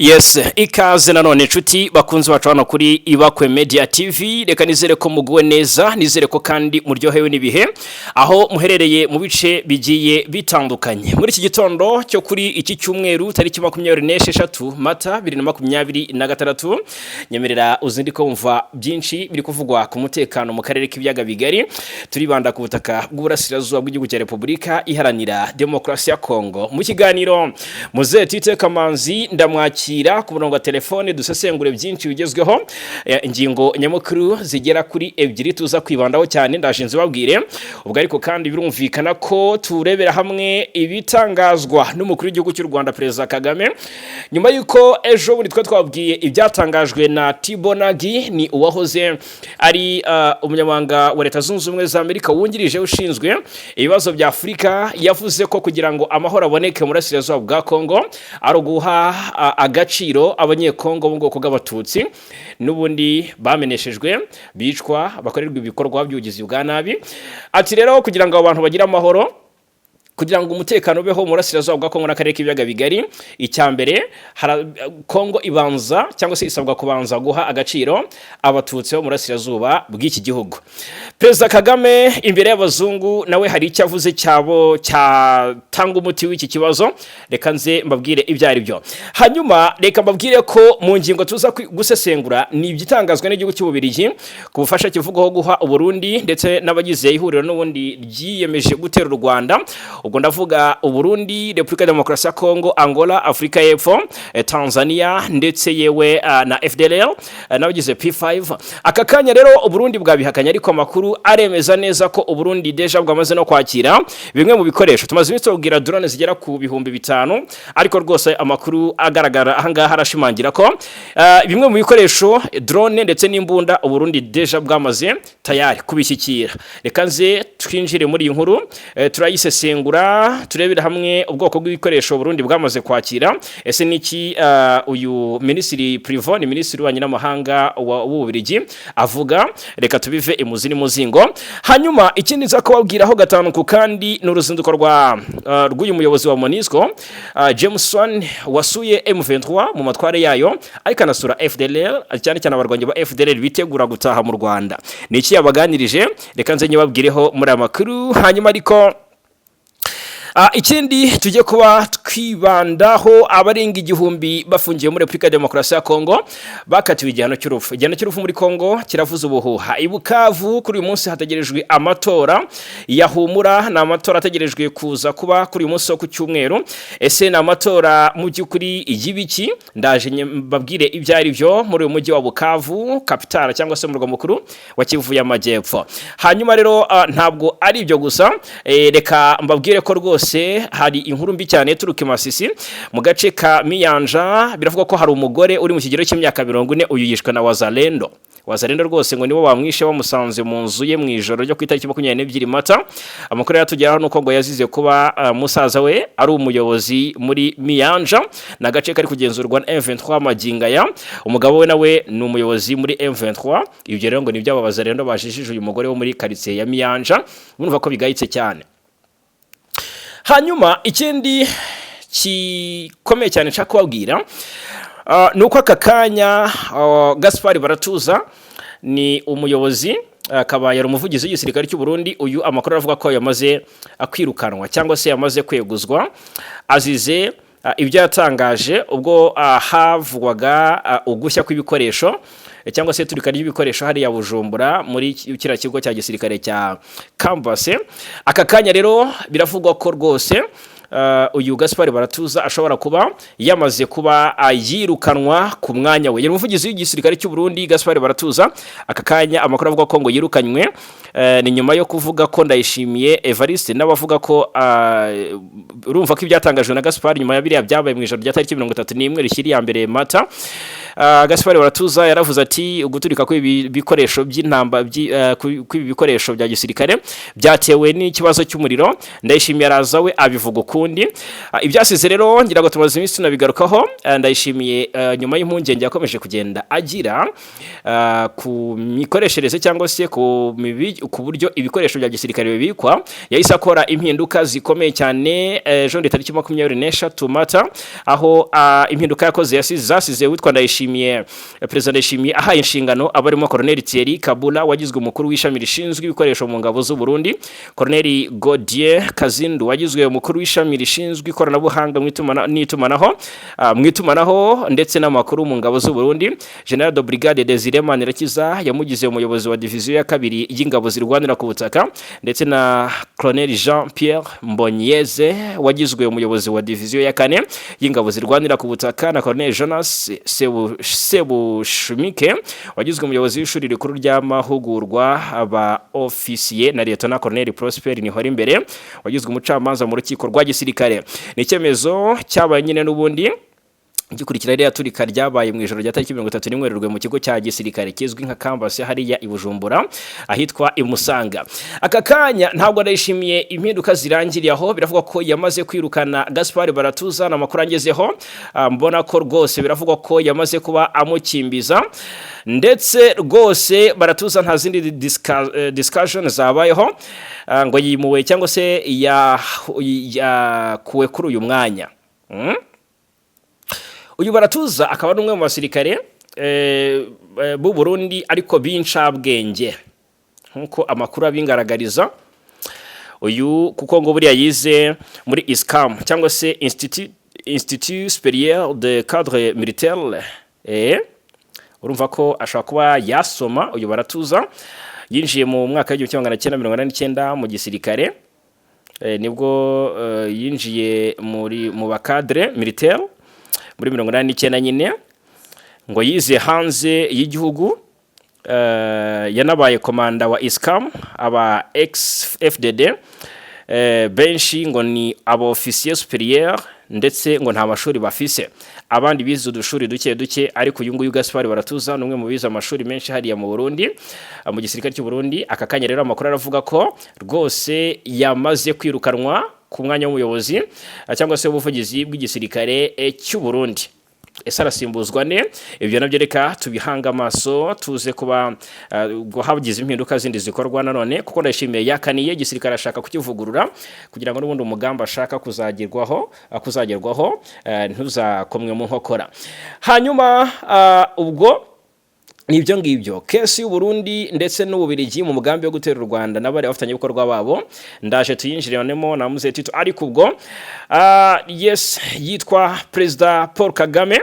Yes, ikaze nanone nshuti bakunze bacu hano kuri Ibakwe Media TV. Reka nizere ko muguwe neza, nizere ko kandi muryohewe n'ibihe aho muherereye mu bice bigiye bitandukanye. Muri iki gitondo cyo kuri iki cyumweru tariki 26 Mata 2026 nyemerera uzindi ko umva byinshi biri kuvugwa ku mutekano mu karere k'ibyaga bigari. Turibanda ku butaka bw'uburasirazuba bw'igihugu cya Repubulika Iharanira Demokarasi ya Kongo. Mu kiganiro Muzetite Kamanzi ndamwakira ku murongo wa telefone dusesengure byinshi bigezweho, ingingo nyamukuru zigera kuri ebyiri tuza kwibandaho cyane ndashinze babwire. Ubwo ariko kandi birumvikana ko turebera hamwe ibitangazwa n'umukuru w'igihugu cy'u Rwanda Perezida Kagame nyuma yuko ejo buri twabwiye ibyatangajwe na Tibonagi, ni uwahoze ari umunyamabanga wa Leta Zunze Ubumwe za Amerika wungirije ushinzwe ibibazo bya Afurika. Yavuze ko kugira ngo amahoro aboneke mu burasirazuba bwa Kongo ari guha agaciro abanyekongo mu bwoko bw'abatutsi n'ubundi bameneshejwe bicwa bakorerwa ibikorwa by'ubugizi bwa nabi. Ati rero kugira ngo abantu bagire amahoro, kugira ngo umutekano ubeho mu burasirazuba bwa Kongo n'akarere k'ibyaga bigari, icyambere Kongo ibanza cyangwa se isabwa kubanza guha agaciro abatutsi bo mu burasirazuba bw'iki gihugu. Perezida Kagame imbere y'abazungu nawe hari icyo avuze cyabo cyatanga umuti w'iki kibazo. Reka nze mbabwire ibyo ari byo, hanyuma reka mbabwire ko mu ngingo tuza gusesengura ni ibyitangazwa n'igihugu cy'Ububiligi ku bufasha kivugaho guha Uburundi ndetse n'abagize ihuriro n'ubundi ryiyemeje gutera u Rwanda. Ubwo ndavuga Uburundi, Repubulika Demokarasi ya Kongo, Angola, Afrika y'Epfo, Tanzania ndetse yewe na FDLR n'abagize P5. Aka kanya rero Uburundi bwabihakanye, ariko amakuru aremeza neza ko Uburundi deja bwamaze no kwakira bimwe mu bikoresho. Tumaze iminsi tubwira drone zigera ku 5,000, ariko rwose amakuru agaragara ahangaha arashimangira ko bimwe mu bikoresho drone ndetse n'imbunda Uburundi deja bwamaze tayari kubishyikira. Reka nze twinjire muri iyi nkuru turayisesengura, turebera hamwe ubwoko bw'ibikoresho Burundi bwamaze kwakira. Ese niki uyu Minisitiri Privo, ni Minisitiri wa Nyamahanga w'Ububiligi avuga? Reka tubive imuzi n'umuzingo. Hanyuma ikindi nza kubabwiraho gatanu ku kandi n'uruzinduko rw'uyu muyobozi wa MONUSCO Jameson wasuye M23 mu matware yayo, ariko anasura FDLR, cyane cyane abarwanyi ba FDLR bitegura gutaha mu Rwanda. Niki yabaganirije? Reka nze nyibabwireho muri amakuru. Hanyuma ariko ikindi tujye kuba twibandaho abarenga 1000 bafungiye muri Repubulika Demokarasi ya Kongo bakatiwe igihano cy'urupfu. Igihano cy'urupfu muri Kongo kiravuza ubuhuha. I Bukavu kuri uyu munsi hategerejwe amatora ya Humura, na amatora ategerejwe kuza kuba kuri uyu munsi wo ku cyumweru. Ese na amatora mu by'ukuri y'ibiki? Ndaje mbabwire ibyo ari byo muri uyu mujyi wa Bukavu, capital cyangwa se umurwa mukuru wa Kivu y'Amajyepfo. Hanyuma rero ntabwo ari ibyo gusa, reka mbabwire ko rwose hari inkuru mbi cyane turuka Masisi mu gace ka Miyanja. Biravuga ko hari umugore uri mu kigero cy'imyaka 40 uyu yishwe na Wazalendo rwose ngo nibo bamwishe bamusanze mu nzu ye mu ijoro ryo ku itariki 22 Mata. Amakuru yatugeraho nuko ngo yazize kuba musaza we ari umuyobozi muri Miyanja na gace kari kugenzurwa na M23 Magingaya. Umugabo we nawe ni umuyobozi muri M23. Ibyo rero ngo ni byababaza rero bajijije uyu mugore wo muri quartier ya Miyanja. Urumva ko bigayitse cyane. Hanyuma ikindi kikomeye cyane nshaka kubabwira nuko aka kanya Gaspard Baratuza ni umuyobozi akaba yari umuvugizi w'igisirikare cy'u Burundi. Uyu amakuru avuga ko yamaze akwirukanwa cyangwa se yamaze kweguzwa azize ibyo yatangaje ubwo havugwaga ugushya kw'ibikoresho cyangwa se turika ry'ibikoresho hari ya Bujumbura muri kira kigo cya gisirikare cya Kambase. Aka kanya rero biravugwa ko rwose uyu Gaspard Baratuza ashobora kuba yamaze kuba yirukanwa ku mwanya we. Yari umuvugizi w'igisirikare cy'u Burundi Gaspard Baratuza. Aka kanya amakuru avuga ko ngo yirukanywe ni nyuma yo kuvuga ko Ndayishimiye Evariste n'abavuga ko urumva ko ibyatangajwe na Gaspard nyuma ya biriya byabaye mu ijoro rya tariki 31 rishyiri ya mbere Mata Gaspard Baratuza yaravuze ati uguturika kw'ibi bikoresho by'intamba kw'ibi bikoresho bya gisirikare byatewe n'ikibazo cy'umuriro. Ndayishimiye araza we abivuga ukundi. Ibyasize rero ngira ngo tumaze iminsi tunabigarukaho. Ndayishimiye nyuma y'impungenge yakomeje kugenda agira ku mikoreshereze cyangwa se ku buryo ibikoresho bya gisirikare bibikwa, yahise akora impinduka zikomeye cyane ejo tariki 23 Mata, aho impinduka yakoze zasize witwa Ndayishimiye, President Ndayishimiye ahaye inshingano abarimo Colonel Thierry Kabula wagizwe umukuru w'ishami rishinzwe ibikoresho mu ngabo z'u Burundi, Colonel Godier Kazindu wagizwe umukuru w'ishami rishinzwe ikoranabuhanga mu itumanaho ndetse n'amakuru mu ngabo z'u Burundi, General de Brigade Desire Manirakiza yamugize umuyobozi wa division ya kabiri y'ingabo zirwanira ku butaka, ndetse na Colonel Jean Pierre Mbonyeze wagizwe umuyobozi wa division ya kane y'ingabo zirwanira ku butaka, na Colonel Jonas Sebushumike wagizwe umuyobozi w'ishuri rikuru ry'amahugurwa aba officier, na Lieutenant Colonel Prosper Nihorimbere wagizwe umucamanza mu rukiko rwa gisirikare. Ni icyemezo cyabaye nyine n'ubundi gikurikira rya turika ryabaye mu ijoro rya tariki 31 Werurwe mu kigo cya gisirikare kizwi nka campus hariya i Bujumbura ahitwa Imusanga. Aka kanya ntabwo Ndayishimiye impinduka zirangiriye aho, biravuga ko yamaze kwirukana Gaspard Baratuza, na makuru angezeho mbona ko rwose biravuga ko yamaze kuba amukimbiza, ndetse rwose Baratuza nta zindi discussion zabayeho ngo yimuwe cyangwa se yakuwe kuri uyu mwanya. Uyu Baratuza akaba n'umwe mu basirikare b'u Burundi ariko b'incabwenge nkuko amakuru abingaragariza. Uyu kuko ngo buriya yize muri ISCAM cyangwa se Institut Supérieur de Cadre Militaire. Urumva ko ashaka kuba yasoma. Uyu Baratuza yinjiye mu mwaka wa 1989 mu gisirikare, nibwo yinjiye mu bakadre militaire muri 1989 nyine, ngo yize hanze y'igihugu. Yanabaye komanda wa ISCAM aba ex-FDD, benshi ngo ni aba officier supérieur, ndetse ngo nta mashuri bafise. Abandi bize udushuri duke ariko uyu nguyu Gaspard Baratuza numwe mu bize amashuri menshi hariya mu Burundi, mu gisirikare cy'u Burundi. Aka kanya rero amakuru aravuga ko rwose yamaze kwirukanwa ku mwanya w'umuyobozi cyangwa se ubuvugizi bw'igisirikare cy'u Burundi. Ese arasimbuzwa ne? Ibyo nabyo reka tubihanga amaso tuze kuba hagize impinduka zindi zikorwa nanone, kuko Ndayishimiye yakaniye igisirikare ashaka kukivugurura kugira ngo n'ubundi umugambi ashaka kuzagerwaho ntuzakomwe mu nkokora. Hanyuma ubwo nibyo ngibyo kesi y'u Burundi ndetse n'Ububiligi mu mugambi wo gutera u Rwanda n'abari bafatanye ibikorwa babo ndaje tuyinjiranemo na muze Tito. Ariko ubwo yes, yitwa President Paul Kagame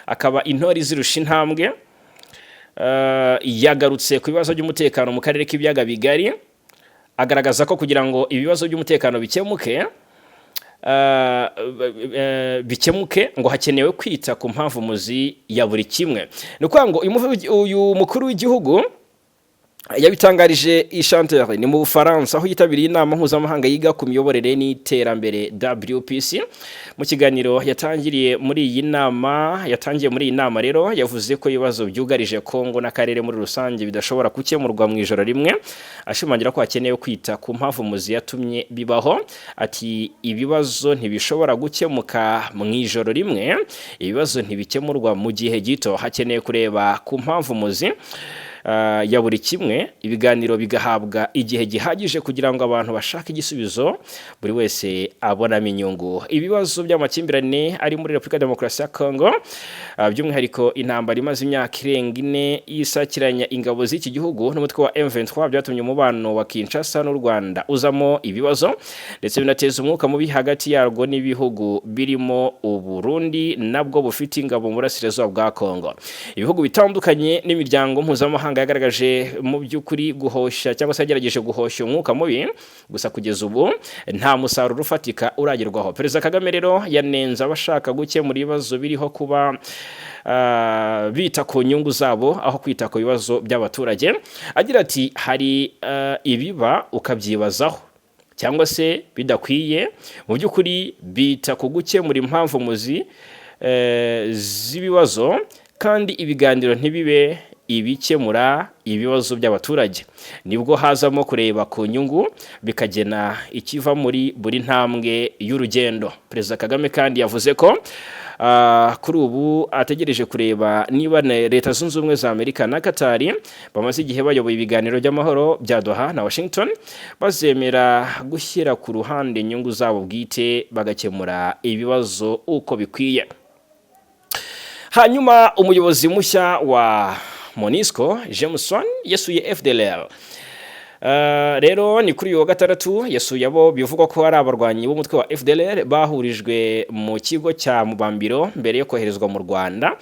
akaba intori zirusha intambwe, yagarutse ku bibazo by'umutekano mu karere k'ibiyaga bigari, agaragaza ko kugira ngo ibibazo by'umutekano bikemuke ngo hakenewe kwita ku mpamvu muzi ya buri kimwe. Ni ukuvuga ngo uyu mukuru w'igihugu yabitangarije i Chantilly ni mu Bufaransa, aho yitabiriye inama mpuzamahanga yiga ku miyoborere n'iterambere WPC. Mu kiganiro yatangiye muri iyi nama rero yavuze ko ibibazo byugarije Kongo n'akarere muri rusange bidashobora gukemurwa mu ijoro rimwe, ashimangira ko hakenewe kwita ku mpamvu muzi yatumye bibaho. Ati ibibazo ntibishobora gukemuka mu ijoro rimwe, ibibazo ntibikemurwa mu gihe gito, hakenewe kureba ku mpamvu muzi ya buri kimwe, ibiganiro bigahabwa igihe gihagije kugira ngo abantu bashake igisubizo buri wese abonamo inyungu. Ibibazo by'amakimbirane ari muri Repubulika ya Demokarasi ya Kongo, by'umwihariko intambara imaze imyaka irenga 4 yisakiranya ingabo z'iki gihugu n'umutwe wa M23, byatumye umubano wa Kinshasa n'u Rwanda uzamo ibibazo, ndetse binateza umwuka mubi hagati yarwo n'ibihugu birimo u Burundi nabwo bufite ingabo mu burasirazuba bwa Kongo. Ibihugu bitandukanye n'imiryango mpuzamahanga yagaragaje mu by'ukuri guhosha cyangwa se yagerageje guhosha umwuka mubi, gusa kugeza ubu nta musaruro ufatika uragerwaho. Perezida Kagame rero yanenze abashaka gukemura ibibazo biriho kuba bita ku nyungu zabo aho kwita ku bibazo by'abaturage. Agira ati hari ibiba ukabyibazaho cyangwa se bidakwiye, mu by'ukuri bita ku gukemura impamvu muzi z'ibibazo kandi ibiganiro ntibibe ibikemura ibibazo by'abaturage. Nibwo hazamo kureba ku nyungu bikagena ikiva muri buri ntambwe y'urugendo. Perezida Kagame kandi yavuze ko kuri ubu ategereje kureba niba Leta Zunze Ubumwe za Amerika na Qatar bamaze igihe bayoboye ibiganiro by'amahoro bya Doha na Washington bazemera gushyira ku ruhande inyungu zabo bwite bagakemura ibibazo uko bikwiye. Hanyuma umuyobozi mushya wa MONUSCO Jameson yasuye FDLR. Rero ni kuri uyu wa gatandatu yasuye abo bivugwa ko ari abarwanyi b'umutwe wa FDLR bahurijwe mu kigo cya Mubambiro mbere yo koherezwa mu Rwanda.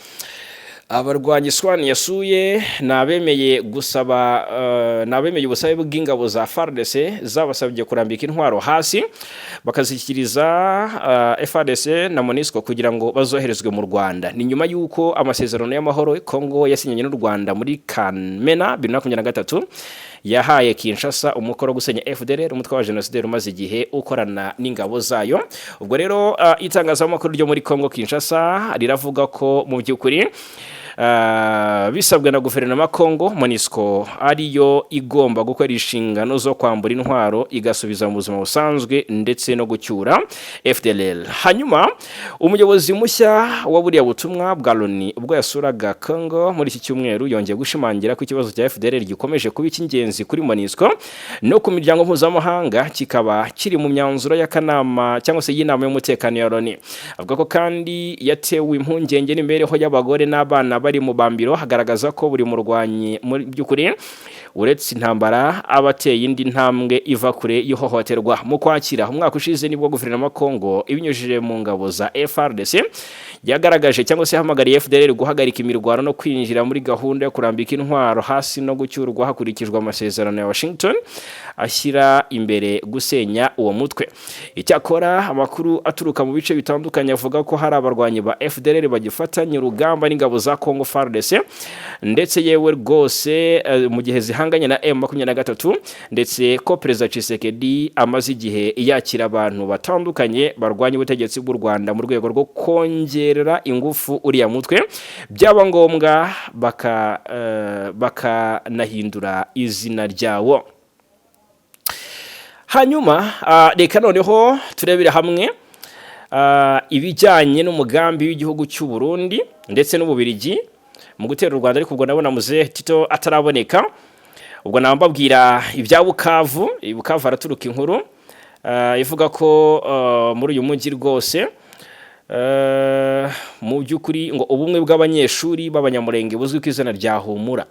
Abarwanyi Swan yasuye nabemeye ubusabe bw'ingabo za FARDC zabasabye kurambika intwaro hasi bakazishyikiriza FARDC na MONUSCO kugira ngo bazoherezwe mu Rwanda. Ni nyuma y'uko amasezerano y'amahoro Kongo yasinyanye n'u Rwanda muri Kamena 2023 yahaye Kinshasa umukoro gusenya FDLR, umutwe wa genocide umaze igihe ukorana n'ingabo zayo. Ubwo rero itangazamakuru ryo muri Kongo Kinshasa riravuga ko mu by'ukuri bisabwe na guverinoma Kongo MONUSCO ariyo igomba gukora inshingano zo kwambura intwaro igasubiza mu buzima busanzwe ndetse no gucyura FDLR. Hanyuma umuyobozi mushya wa buriya butumwa bwa Loni ubwo yasuraga Kongo muri iki cyumweru yongeye gushimangira ko ikibazo cya FDLR gikomeje kuba icy'ingenzi kuri MONUSCO no ku miryango mpuzamahanga, kikaba kiri mu myanzuro y'akanama cyangwa se y'inama y'umutekano ya Loni. Avuga ko kandi yatewe impungenge n'imibereho y'abagore n'abana bari mu Bambiro, hagaragaza ko buri murwanyi muri by'ukuri uretse intambara abateye indi ntambwe iva kure y'ihohoterwa. Mu kwakira umwaka ushize nibwo guverinoma Kongo ibinyujije mu ngabo za FARDC yagaragaje cyangwa se hamagariye FDLR guhagarika imirwano no kwinjira muri gahunda yo kurambika intwaro hasi no gucyurwa hakurikijwe amasezerano ya Washington ashyira imbere gusenya uwo mutwe. Icyakora amakuru aturuka mu bice bitandukanye avuga ko hari abarwanyi ba FDLR bagifatanya urugamba n'ingabo za Kongo FARDC ndetse yewe rwose mu gihe zihanganye na M23, ndetse ko Perezida Tshisekedi amaze igihe yakira abantu batandukanye barwanya ubutegetsi bw'u Rwanda mu rwego rwo kongerera ingufu uriya mutwe, byaba ngombwa bakanahindura izina ryawo. Hanyuma reka noneho turebera hamwe ibijyanye n'umugambi w'igihugu cy'u Burundi ndetse n'Ububiligi mu gutera u Rwanda, ariko ubwo nabona muze Tito ataraboneka. Ubwo nambabwira ibya Bukavu araturuka inkuru ivuga ko muri uyu mujyi rwose mu by'ukuri ngo ubumwe bw'abanyeshuri b'abanyamurenge buzwi ku izina rya Humura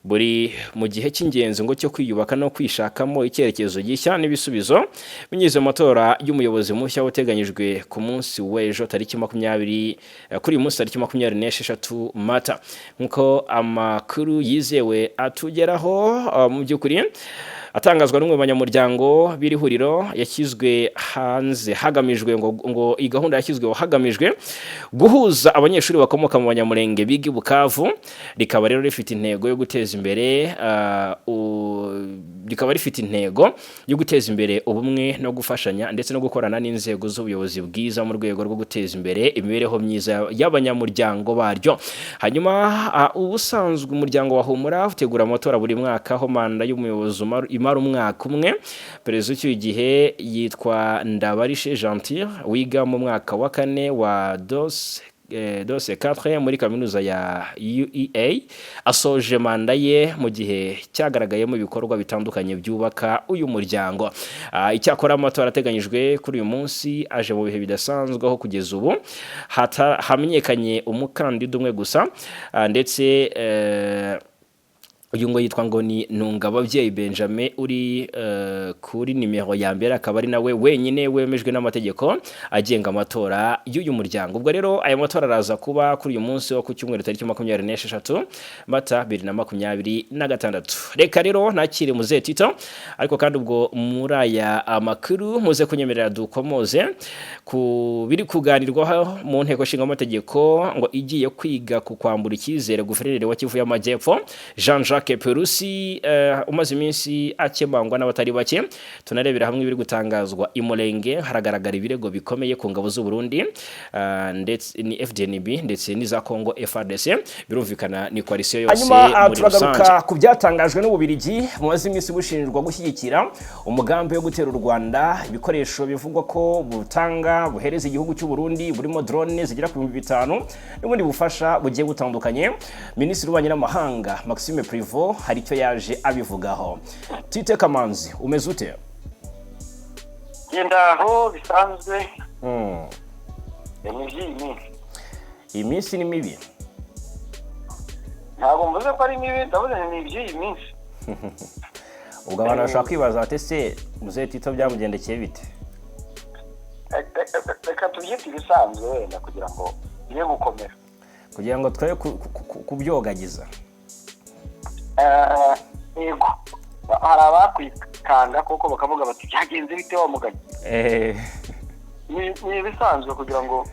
buri mu gihe cy'ingenzi ngo cyo kwiyubaka no kwishakamo icyerekezo gishya n'ibisubizo binyuze mu matora y'umuyobozi mushya uteganyijwe ku munsi w'ejo tariki 26 Mata. Nkuko amakuru yizewe atugeraho mu by'ukuri atangazwa n'umwe banyamuryango biri huriro yashyizwe hanze hagamijwe ngo iyi gahunda yashyizweho hagamijwe guhuza abanyeshuri bakomoka mu banyamurenge biga Bukavu, rikaba rero rifite intego yo guteza imbere ubumwe no gufashanya ndetse no gukorana n'inzego z'ubuyobozi bwiza mu rwego rwo guteza imbere imibereho myiza y'abanyamuryango baryo. Hanyuma ubusanzwe umuryango wa Humura utegura amatora buri mwaka aho manda y'umuyobozi imara umwaka umwe. Perezida w'icyo gihe yitwa Ndabarishe Gentil wiga mu mwaka wa 4 wa dose 4 muri kaminuza ya UEA asoje manda ye mu gihe cyagaragayemo ibikorwa bitandukanye byubaka uyu muryango. Icyakora amatora ateganyijwe kuri uyu munsi aje mu bihe bidasanzwe aho kugeza ubu hamenyekanye umukandida umwe gusa, ndetse uyu ngo yitwa ngo ni Ntungababyeyi Benjamin uri kuri nimero ya mbere, akaba ari nawe wenyine wemejwe n'amategeko agenga amatora y'uyu muryango. Ubwo rero aya matora araza kuba kuri uyu munsi wo ku cyumweru tariki 26 Mata 2026. Reka rero nakire muze Tito, ariko kandi ubwo muri aya amakuru muze kunyemerera dukomoze ku biri kuganirwaho mu nteko nshinga amategeko ngo igiye kwiga ku kwambura icyizere guverineri wa Kivu y'Amajyepfo Jean Jacques Perusi umaze iminsi akemangwa n'abatari bake. Tunarebera hamwe ibiri gutangazwa imurenge, haragaragara ibirego bikomeye ku ngabo z'u Burundi ndetse ni FDNB ndetse n'iza Congo FARDC, birumvikana ni coalition yose muri turagaruka ku byatangajwe n'Ububirigi mumaze iminsi bushinjwa gushyigikira umugambi wo gutera u Rwanda, ibikoresho bivugwa ko butanga buhereza igihugu cy'u Burundi burimo drone zigera ku 5,000 n'ubundi bufasha bugiye butandukanye. Minisitiri w'Ububanyi n'Amahanga Maxime Prevot hari icyo yaje abivugaho. Tite Kamanzi, umeze ute? Gendaho bisanzwe. Iminsi ni mibi. Ntabwo mvuze ko ari mibi, ndavuze ni iby'iyi minsi. Ubwo abantu bashaka kwibaza ati se muze Tito byamugendekeye bite? Reka tubyite ibisanzwe wenda kugira ngo biye gukomera. Kugira ngo twaye kubyogagiza. Yego. Hari abakwikanga koko bakavuga bati byagenze bite wa mugani. Ni ibisanzwe kugira ngo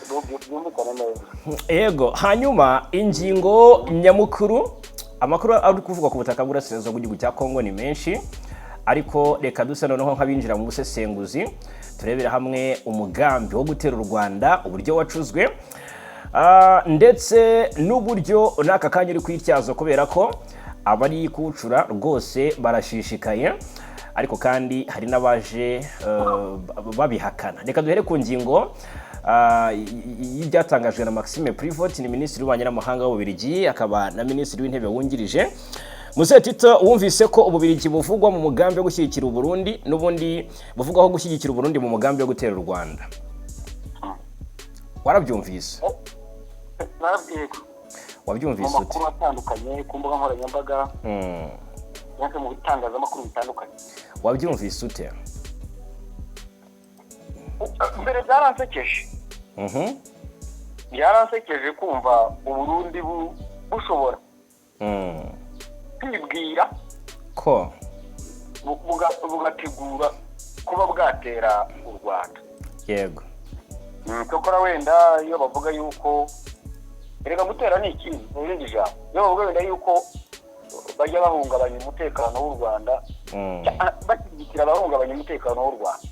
byumvikane neza. Yego, hanyuma ingingo nyamukuru, amakuru ari kuvuga ku butaka bw'Urasirazuba bw'igihugu cya Kongo ni menshi, ariko reka duse noneho nk'abinjira mu busesenguzi turebera hamwe umugambi wo gutera u Rwanda, uburyo wacuzwe ndetse n'uburyo n'aka kanya uri kwityazo, kubera ko abari kuwucura rwose barashishikaye, ariko kandi hari n'abaje babihakana. Reka duhere ku ngingo y'ibyatangajwe na Maxime Prevot, ni Minisitiri w'Ububanyi n'Amahanga w'Ububirigi, akaba na Minisitiri w'Intebe wungirije. Muze Tito, wumvise ko Ububirigi buvugwa mu mugambi wo gushyigikira u Burundi, n'ubundi buvugwaho gushyigikira u Burundi mu mugambi wo gutera u Rwanda. Warabyumvise? Narabyego. Wabyumvise ute? Amakuru atandukanye ku mbuga nkoranyambaga. Yake mu bitangazamakuru bitandukanye. Wabyumvise ute? Mbere byaransekeje. Byaransekeje kumva u Burundi bushobora kwibwira ko bugategura kuba bwatera u Rwanda. Yego. Kokora wenda iyo bavuga yuko erega gutera ni ikintu n'irindi jambo, iyo bavuga wenda yuko bajya bahungabanya umutekano w'u Rwanda, bashyigikira abahungabanya umutekano w'u Rwanda,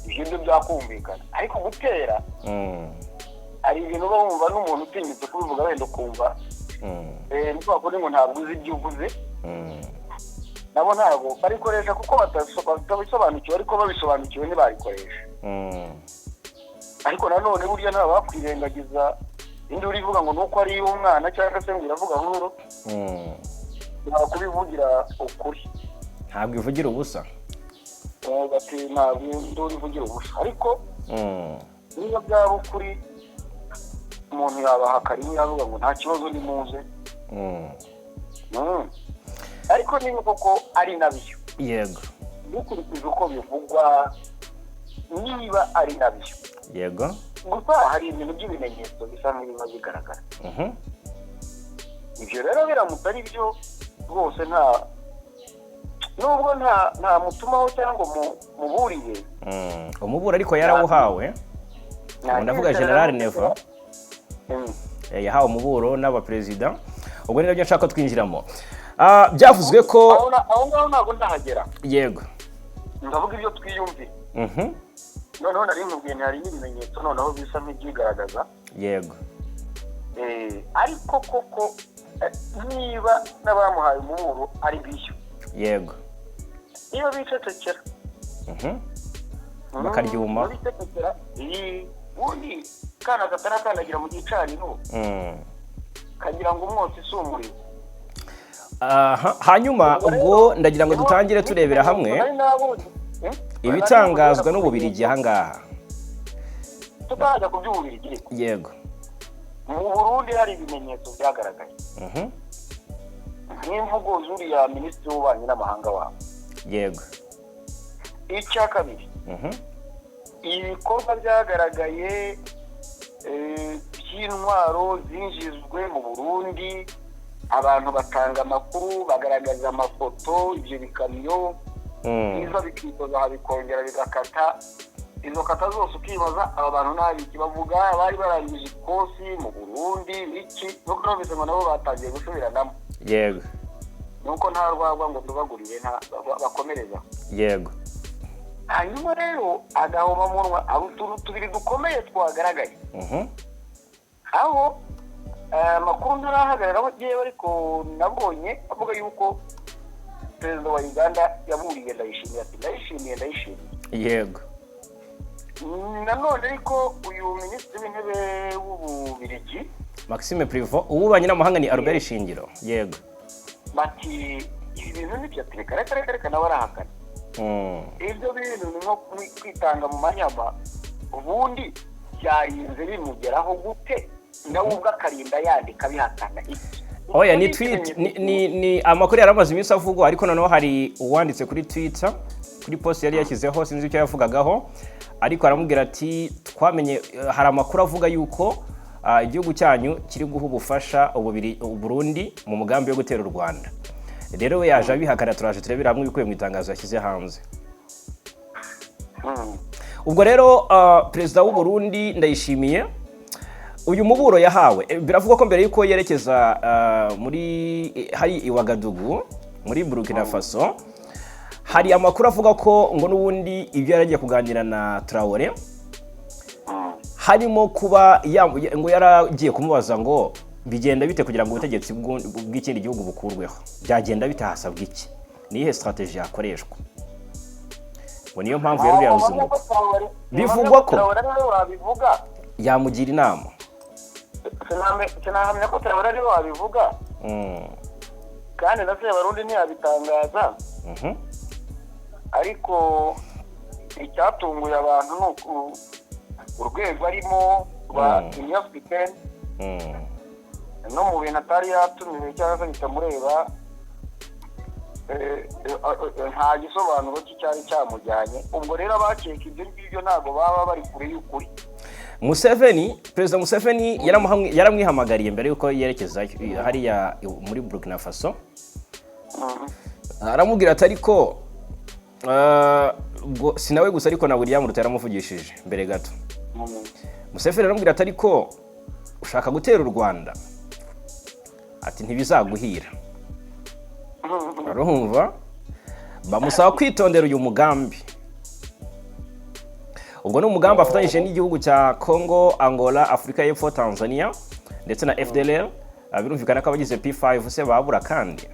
ibyo byakumvikana. Ariko gutera hari ibintu bumva n'umuntu utinyitse kubivuga wenda ukumva niko bakora ngo ntabwo uzi ibyo uvuze, nabo ntabwo barikoresha kuko batabisobanukiwe, ariko babisobanukiwe ntibarikoresha. Ariko nanone burya nta bakwirengagiza indi urivuga ngo nuko ari umwana cyangwa se ngo iravuga nkuru, ntabwo kubivugira ukuri, ntabwo ivugira ubusa. Bati ntabwo urivugira ubusa, ariko niba byaba ukuri umuntu yabahakariye yavuga ngo nta kibazo ni muze. Ariko niba koko ari nabyo, yego, dukurikije uko bivugwa, niba ari nabyo, yego, gusa hari ibintu by'ibimenyetso bisa nk'ibiba bigaragara. Ibyo rero biramutse ari byo rwose, nubwo nta mutumaho cyangwa muburiye, umubura ariko yarawuhawe. Ndavuga General Neva yahawe umuburo n'abaperezida. Ubwo ni nabyo nshaka twinjiramo. Byavuzwe ko aho ngaho ntabwo ndahagera. Yego, ndavuga ibyo twiyumviye. Noneho nari nkubwiye hari n'ibimenyetso noneho bisa nk'ibyigaragaza. Yego. Ariko koko niba n'abamuhaye umuburo ari bishyuye, yego, iyo bicecekera bakaryuma, bicecekera ubundi kana katarakandagira mu gicaniro kagira ngo umwotsi isumurire. Hanyuma ubwo ndagira ngo dutangire turebera hamwe ibitangazwa n'Ububirigi ahangaha. Tutajya ku by'Ububirigi, yego, mu Burundi hari ibimenyetso byagaragaye, nk'imvugo zuriya Minisitiri w'Ububanyi n'Amahanga wabo. Yego. Icya kabiri, ibikorwa byagaragaye by'intwaro zinjizwe mu Burundi, abantu batanga amakuru, bagaragaza amafoto, ibyo bikamyo biza bikitoza bikongera bigakata, izo kata zose ukibaza aba bantu ntabiki bavuga bari barangije ikosi mu Burundi iki nuko numvise ngo nabo batangiye gusubiranamo yego nuko nta rwagwa ngo tubagurire nta bakomereza yego hanyuma rero agahoma munwa abutuntu tubiri dukomeye twagaragaye aho makuru ntarahagararaho giye ariko nabonye avuga yuko perezida wa Uganda yaburiye ndayishimiye yego nanone ariko uyu minisitiri w'intebe w'Ububiligi Maxime Prevot ububanye n'amahanga ni Albert Shingiro yego bati ibintu nibyo reka nawe arahakana ibyo bintu ni nko kwitanga mu manyama ubundi byarinze bimugeraho gute nawe ubwo akarinda yandika bihakana iki oya ni tweet ni amakuru yaramaze iminsi avugwa ariko noneho hari uwanditse kuri Twitter kuri post yari yashyizeho sinzi icyo yavugagaho ariko aramubwira ati twamenye hari amakuru avuga yuko igihugu cyanyu kiri guha ubufasha Burundi mu mugambi wo gutera u Rwanda rero we yaje abihakana turaje turebera hamwe ibikuye mu itangazo yashyize hanze ubwo rero perezida w'u Burundi Ndayishimiye uyu muburo yahawe biravuga ko mbere yuko yerekeza muri hari Iwagadugu muri Burkina Faso hari amakuru avuga ko ngo n'ubundi ibyo yaragiye kuganira na Traoré harimo kuba ngo yaragiye kumubaza ngo bigenda bite kugira ngo ubutegetsi bw'ikindi gihugu bukurweho byagenda bitahasabwa iki nihe strategy yakoreshwa ngo niyo mpamvu yari yaruzumo bivugwa ko yamugira inama sinahamya ko Traoré ariwe wabivuga kandi nase abarundi ntiyabitangaza ariko icyatunguye abantu nuko urwego arimo rwa Union Africaine no mu bintu atari yatumiwe cyangwa se bitamureba nta gisobanuro cyari cyamujyanye ubwo rero abakeka ibyo ngibyo ntabwo baba bari kure y'ukuri Perezida Museveni yaramwihamagariye mbere yuko yerekeza hariya muri Burkina Faso aramubwira ati ariko sinawe gusa ariko na William Ruto yaramuvugishije mbere gato Museveni aramubwira ati ariko ushaka gutera u Rwanda ati ntibizaguhira arumva bamusaba kwitondera uyu mugambi ubwo ni umugambi afatanyije n'igihugu cya Congo, Angola, Afrika y'Epfo, Tanzania ndetse na FDLR birumvikana ko abagize P5 se babura kandi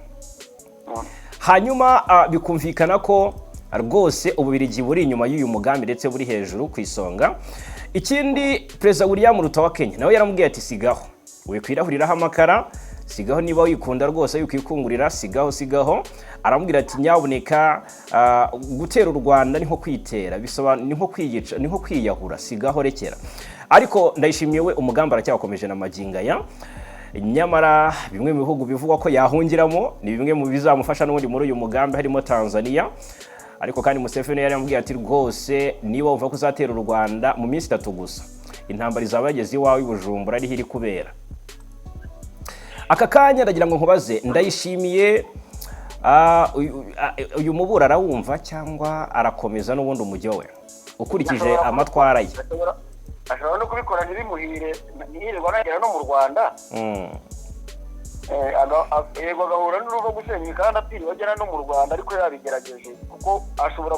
hanyuma bikumvikana ko rwose Ububiligi buri inyuma y'uyu mugambi ndetse buri hejuru ku isonga ikindi Perezida William Ruto wa Kenya nawe yaramubwiye ati sigaho wikwirahuriraho amakara sigaho niba wikunda rwose yukikungurira sigaho aramubwira ati nyabuneka gutera u Rwanda niho kwitera bisobanura niho kwiyica niho kwiyahura sigaho rekera ariko Ndayishimiye we umugambi aracyakomeje na magingaya nyamara bimwe mu bihugu bivugwa ko yahungiramo ni bimwe mu bizamufasha n'ubundi muri uyu mugambi harimo Tanzania ariko kandi Museveni yari yamubwiye ati rwose niba uva kuzatera u Rwanda mu minsi 3 gusa intambara izabageze iwawe Bujumbura ari hiri kubera aka kanya ndagira ngo nkubaze Ndayishimiye uyu mubura arawumva cyangwa arakomeza n'ubundi umujyo we ukurikije amatwara ye ashobora no kubikora ntibimuhire ntiyirirwa nagera no mu Rwanda yego agahura n'urugo gusenya kandi atiri bagera no mu Rwanda ariko yabigerageje kuko ashobora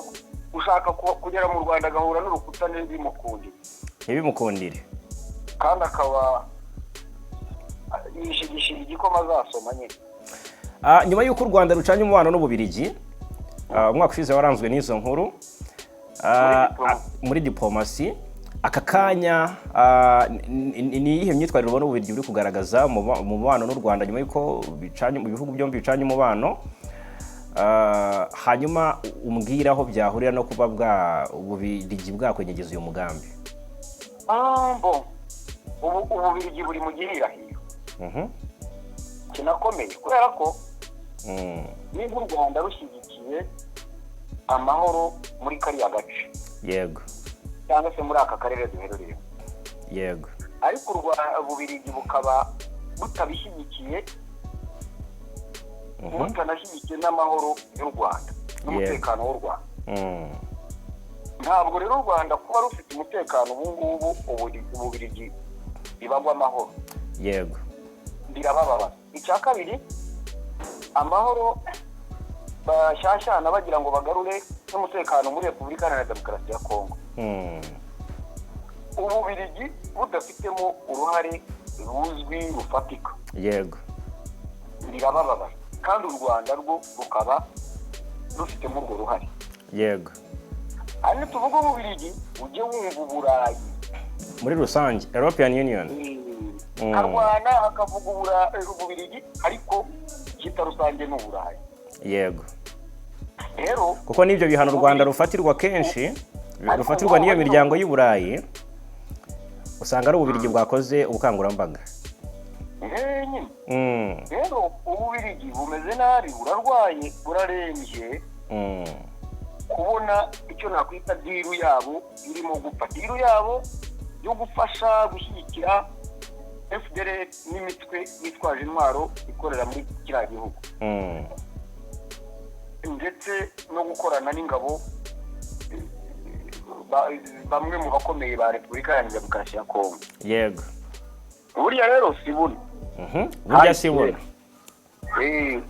gushaka kugera mu Rwanda agahura n'urukuta ntibimukundire kandi akaba yishigishira igikoma azasoma nyine nyuma y'uko u Rwanda rucanye umubano n'Ububiligi umwaka ushize waranzwe n'izo nkuru muri diplomasi aka kanya ni iyihe myitwarire ubona Ububiligi buri kugaragaza mu mubano n'u Rwanda nyuma y'uko bicanye mu bihugu byombi bicanye umubano hanyuma umbwira aho byahurira no kuba Ububiligi bwakwenyegeza uyu mugambi Ububiligi buri mu gihirahiro kinakomeye kubera ko niba u Rwanda rushyigikiye amahoro muri kariya gace yego cyangwa se muri aka karere duherereye yego ariko Ububiligi bukaba butabishyigikiye butanashyigikiye n'amahoro y'u Rwanda n'umutekano w'u Rwanda ntabwo rero u Rwanda kuba rufite umutekano ubu ngubu Ububiligi ibagwa amahoro. Yego. Birabababa. Icya kabiri, amahoro bashyashyana bagira ngo bagarure n'umutekano muri Repubulika Iharanira Demokarasi ya Kongo. Ububiligi budafitemo uruhare ruzwi rufatika. Yego. Birabababa. Kandi u Rwanda rwo rukaba rufitemo urwo ruhare. Yego. Hano tuvuga Ububiligi ujye wumva Uburayi muri rusange, European Union. Karwana hakavuga Ububiligi ariko kita rusange n'Uburayi. Yego. Rero kuko nibyo bihano u Rwanda rufatirwa kenshi, rufatirwa n'iyo miryango y'Uburayi, usanga ari Ububiligi bwakoze ubukangurambaga. Rero Ububiligi bumeze nabi, burarwaye, burarembye. Kubona icyo nakwita diru yabo irimo gupfa, diru yabo yo gufasha gushyigikira FDL n'imitwe yitwaje intwaro ikorera muri kiriya gihugu, ndetse no gukorana n'ingabo bamwe mu bakomeye ba Repubulika Iharanira Demokarasi ya Kongo. Yego. Buriya rero sibuna. Burya sibuna.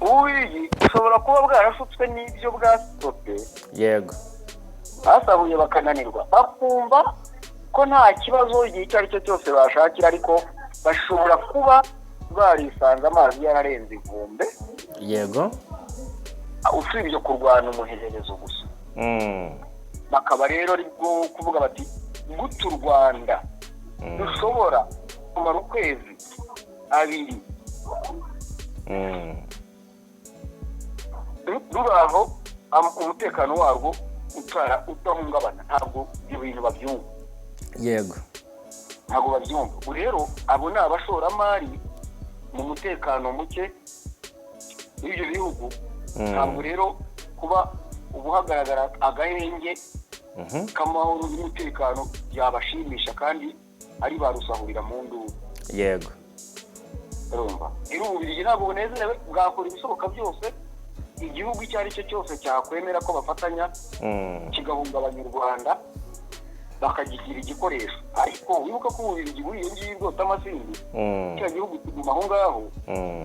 Ububiligi ushobora kuba bwarashutswe n'ibyo bwasote. Yego. Basabuye bakananirwa, bakumva ko nta kibazo igihe icyo ari cyo cyose bashakira, ariko bashobora kuba barisanze amazi yararenze inkombe. Yego. Usibye kurwana umuhererezo gusa. Bakaba rero ari bwo kuvuga bati gutu Rwanda dushobora kumara ukwezi abiri ruraho umutekano warwo utahungabana. Ntabwo ibyo bintu babyumva. Yego. Ntabwo babyumva. Ubu rero abo ni abashoramari mu mutekano muke w'ibyo bihugu. Ntabwo rero kuba ubu hagaragara agahenge k'amahoro n'umutekano byabashimisha, kandi ari barusahurira mu nduru. Yego. Urumva rero Ububiligi ntabwo bunezerewe, bwakora ibishoboka byose igihugu icyo ari cyo cyose cyakwemera ko bafatanya kigahungabanya u Rwanda bakagigira igikoresho. Ariko wibuka ko Ububiligi buriye ngiye bwose amasindi cya gihugu kiguma aho ngaho,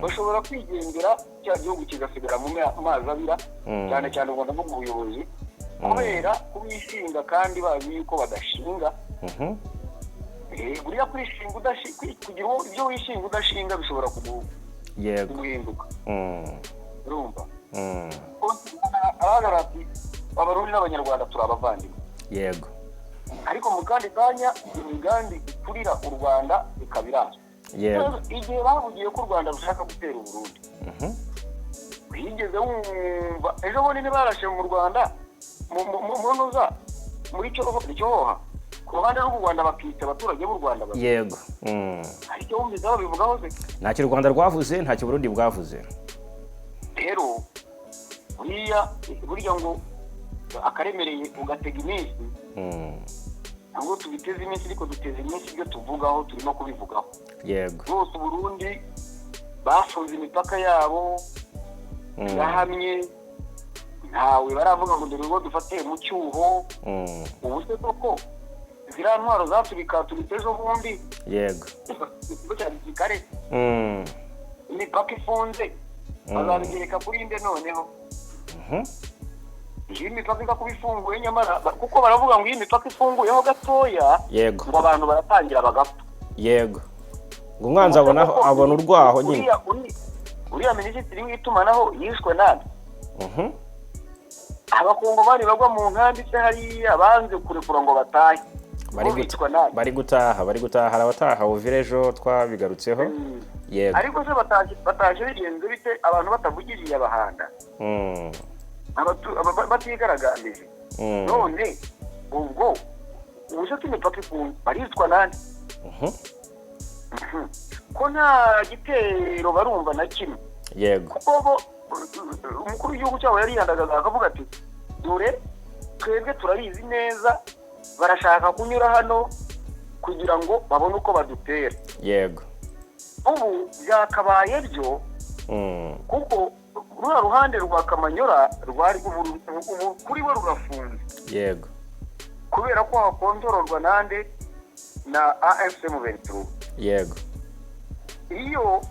bashobora kwigendera cya gihugu kigasigara mu mazi abira, cyane cyane ubona no mu buyobozi, kubera kubishinga kandi bazi yuko badashinga. Buriya kwishinga kugira ibyo wishinga udashinga bishobora kuguhinduka. Urumva abagaragara ati Abarundi n'Abanyarwanda turi abavandimwe. Yego. Ariko mu kandi kanya imigambi ikurira u Rwanda ikabiraza. Yego. Igihe bavugiye ko u Rwanda rushaka gutera u Burundi, wigeze wumva ejo bundi barashe mu Rwanda mu noza muri Cyohoha ku ruhande rw'u Rwanda bakica abaturage b'u Rwanda. Yego. Ariko wumvise babivugaho se? Ntacyo u Rwanda rwavuze, ntacyo Burundi bwavuze. Rero buriya ngo akaremereye ugatega iminsi, ntabwo tubiteze iminsi, ariko duteze iminsi ibyo tuvugaho turimo kubivugaho. Yego. Bose Burundi bafunze imipaka yabo yahamye, ntawe baravuga ngo dore ngo dufate mu cyuho. Ubu se koko ziriya ntwaro zatubika ejo bundi. Yego. Ikigo cya gisirikare imipaka ifunze bazabigereka kuri inde noneho? Iyi mipaka iza kuba ifunguye, nyamara kuko baravuga ngo iyi mipaka ifunguyeho gatoya, yego, ngo abantu baratangira bagapfa. Yego. Ngo umwanzi abona urwaho nyine. Uriya minisitiri w'itumanaho yishwe nabi. Abakongomani bagwa mu nkambi se hariya banze kurekura ngo batahe. Bari gutaha abataha uvirejo twabigarutseho. Yego. Ariko se bataje bigenze bite abantu batavugiriye abahanda? Batigaragambije. None ubwo ubuse imipaka ifunze baricwa nande? Ko nta gitero barumva na kimwe. Yego. Kuko umukuru w'igihugu cyabo yari yandagaza akavuga ati dore twebwe turabizi neza barashaka kunyura hano kugira ngo babone uko badutera. Yego. Ubu byakabaye byo kuko ruhande rwa Kamanyora rwari ubu kuri bo rurafunze. Yego. kubera ko hakontororwa nande na AFCM Ventura. Yego. Iyo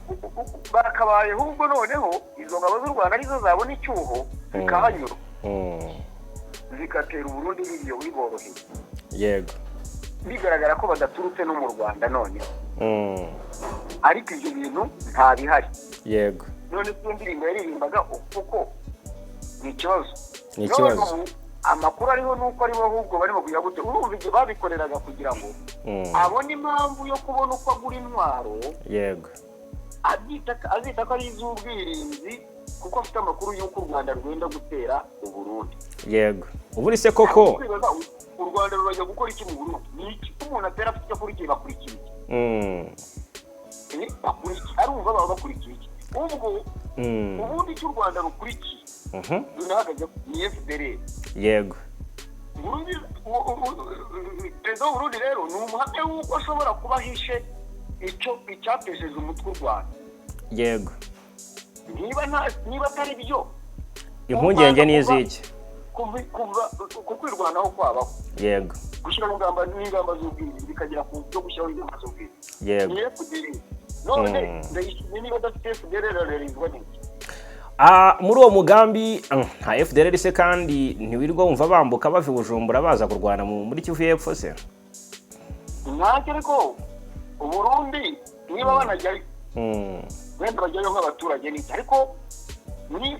bakabaye ahubwo noneho izo ngabo z'u Rwanda arizo zabona icyuho zikahanyura zikatera Burundi bigiye biboroheye. Yego. Bigaragara ko badaturutse no mu Rwanda none. Ariko ibyo bintu nta bihari. Yego. None ko indirimbo yaririmbaga uko ni ikibazo. Ni ikibazo. Amakuru ariho nuko aribo ahubwo barimo kujya gute urumva ibyo babikoreraga kugira ngo abone impamvu yo kubona uko agura intwaro. Yego. Azita ko ari iz'ubwirinzi kuko afite amakuru y'uko u Rwanda rwenda gutera u Burundi. Yego. Ubu se koko u Rwanda rurajya gukora iki mu Burundi? Ni iki umuntu atera afite akurikiye bakurikiye iki? Arumva baba bakurikiye iki? Ubwo ubundi cy'u Rwanda rukurikiye runahagaze ni FDR. Yego. Perezida w'Uburundi rero ni umuhamya w'uko ashobora kuba ahishe icyatesheje umutwe u Rwanda. Yego. Niba atari byo impungenge ni iziki kukwirwanaho kwabaho. Yego. Gushyiraho n'ingamba z'ubwirinzi bikagera ku byo gushyiraho ingamba z'ubwirinzi. Yego. Ni FDR. None ndayishimiye niba adafite FDR rero n'iki? Muri uwo mugambi nta FDR se kandi ntiwirirwa wumva bambuka bava Bujumbura baza kurwana muri Kivu y'Epfo se? Ntacyo ariko Uburundi niba banajyayo wenda bajyayo nk'abaturage n'iki ariko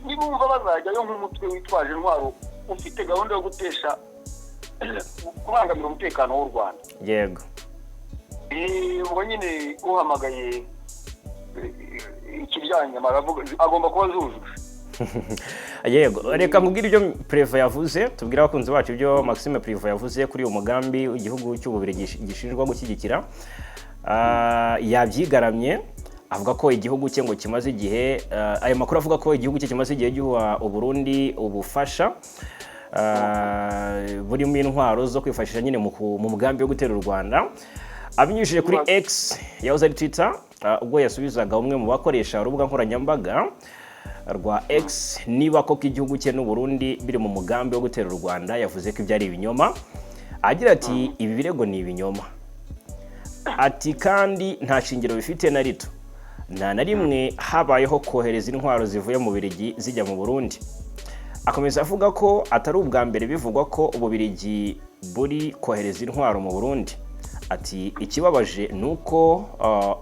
nibumva bazajyayo nk'umutwe witwaje intwaro ufite gahunda yo gutesha kubangamira umutekano w'u Rwanda. Yego. Ubwo nyine uhamagaye ikijyanye maravuga agomba kuba zujuje. Yego, reka nkubwire ibyo Prevo yavuze, tubwira abakunzi bacu ibyo Maxime Prevo yavuze kuri uyu mugambi igihugu cy'Ububiligi gishinjwa gushyigikira. Yabyigaramye avuga ko igihugu cye ngo kimaze igihe ayo makuru avuga ko igihugu cye kimaze igihe giha u Burundi ubufasha burimo intwaro zo kwifashisha nyine mu mugambi wo gutera u Rwanda. Abinyujije kuri X yahoze ari Twitter ubwo yasubizaga umwe mu bakoresha urubuga nkoranyambaga rwa X niba koko igihugu cye n'u Burundi biri mu mugambi wo gutera u Rwanda, yavuze ko ibyari ibinyoma agira ati ibi birego ni ibinyoma, ati kandi nta shingiro bifite na rito, nta na rimwe habayeho kohereza intwaro zivuye mu Bubiligi zijya mu Burundi. Akomeza avuga ko atari ubwa mbere bivugwa ko Ububiligi buri kohereza intwaro mu Burundi. Ati ikibabaje nuko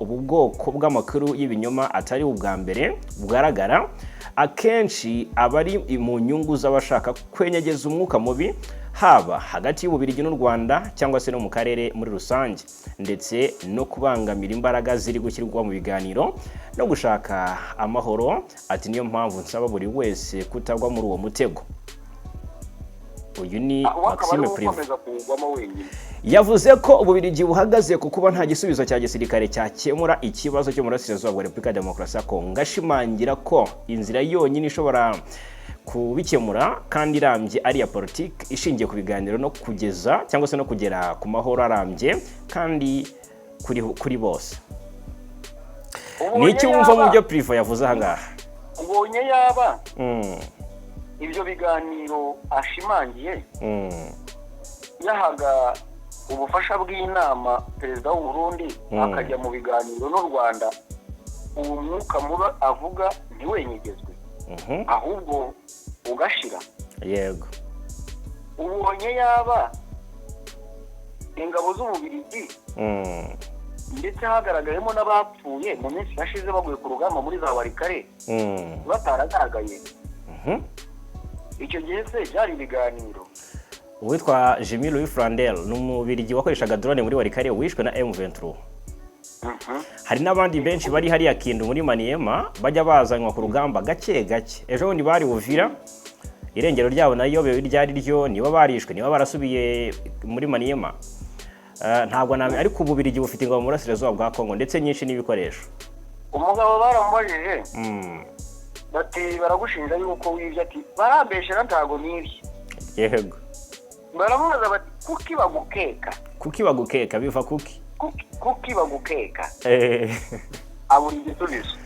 ubu bwoko bw'amakuru y'ibinyoma atari ubwa mbere bugaragara, akenshi abari mu nyungu z'abashaka kwenyegeza umwuka mubi haba hagati y'Ububiligi n'u Rwanda cyangwa se no mu karere muri rusange, ndetse no kubangamira imbaraga ziri gushyirwa mu biganiro no gushaka amahoro. Ati niyo mpamvu nsaba buri wese kutagwa muri uwo mutego. Uyu ni Maxime Prevo yavuze ko Ububiligi buhagaze ku kuba nta gisubizo cya gisirikare cyakemura ikibazo cyo mu burasirazuba bwa Repubulika ya Demokarasi ya Kongo, ashimangira ko inzira yonyine ishobora kubikemura kandi irambye ari ya politiki ishingiye ku biganiro no kugeza cyangwa se no kugera ku mahoro arambye kandi kuri bose. Ni iki wumva mu byo Prevo yavuze aha ngaha? Ubonye yaba ibyo biganiro ashimangiye yahaga ubufasha bw'inama perezida w'u Burundi akajya mu biganiro n'u Rwanda, uwo mwuka muba avuga ntiwenyegezwe ahubwo ugashira. Yego. Ubonye yaba ingabo z'Ububiligi ndetse hagaragayemo n'abapfuye mu minsi yashize baguye ku rugamba muri za Warikare bataragaragaye. Icyo gihe se byari ibiganiro. Uwitwa Jimmy Louis Frandel ni Umubiligi wakoreshaga drone muri Warikare wishwe na M23. Hari n'abandi benshi bari hariya Kindu muri Maniema bajya bazanywa ku rugamba gake gake. Ejo bundi bari Uvira, irengero ryabo nayo ryari ryo niba barishwe niba barasubiye muri Maniema. Ntabwo nabe ariko Ububiligi bufite ingabo mu burasirazuba bwa Kongo ndetse nyinshi n'ibikoresho. Umugabo baramubajije bati baragushinja yuko wibye, ati barambeshera ntago nibye. Yego. Baramubaza bati kuki bagukeka biva kuki bagukeka aburi igisubizo.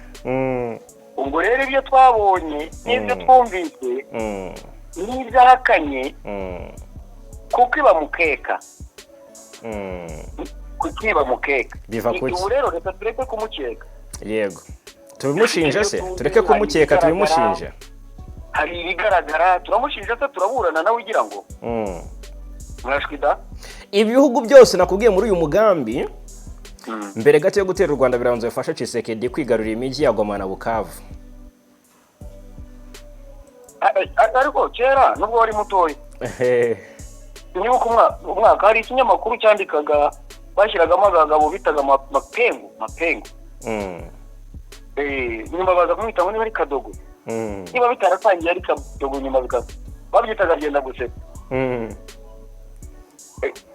Ubwo rero ibyo twabonye n'ibyo twumvise n'ibyo ahakanye kukiba mukeka biva kuki ubu rero reka tureke kumukeka yego tubimushinja se tureke kumukeka tubimushinja hari ibigaragara turamushinja se turaburana nawe ugira ngo mwashwida ibihugu byose nakubwiye muri uyu mugambi mbere gato yo gutera u Rwanda birabanza bifasha Tshisekedi kwigarurira imijyi ya Goma na Bukavu ariko kera nubwo wari mutoya nibuka umwaka hari ikinyamakuru cyandikaga bashyiragamo abagabo bitaga mapengu nyuma baza kumwita ngo niba ari Kadogo niba bitaratangiye ari Kadogo nyuma babyitaga agenda guseka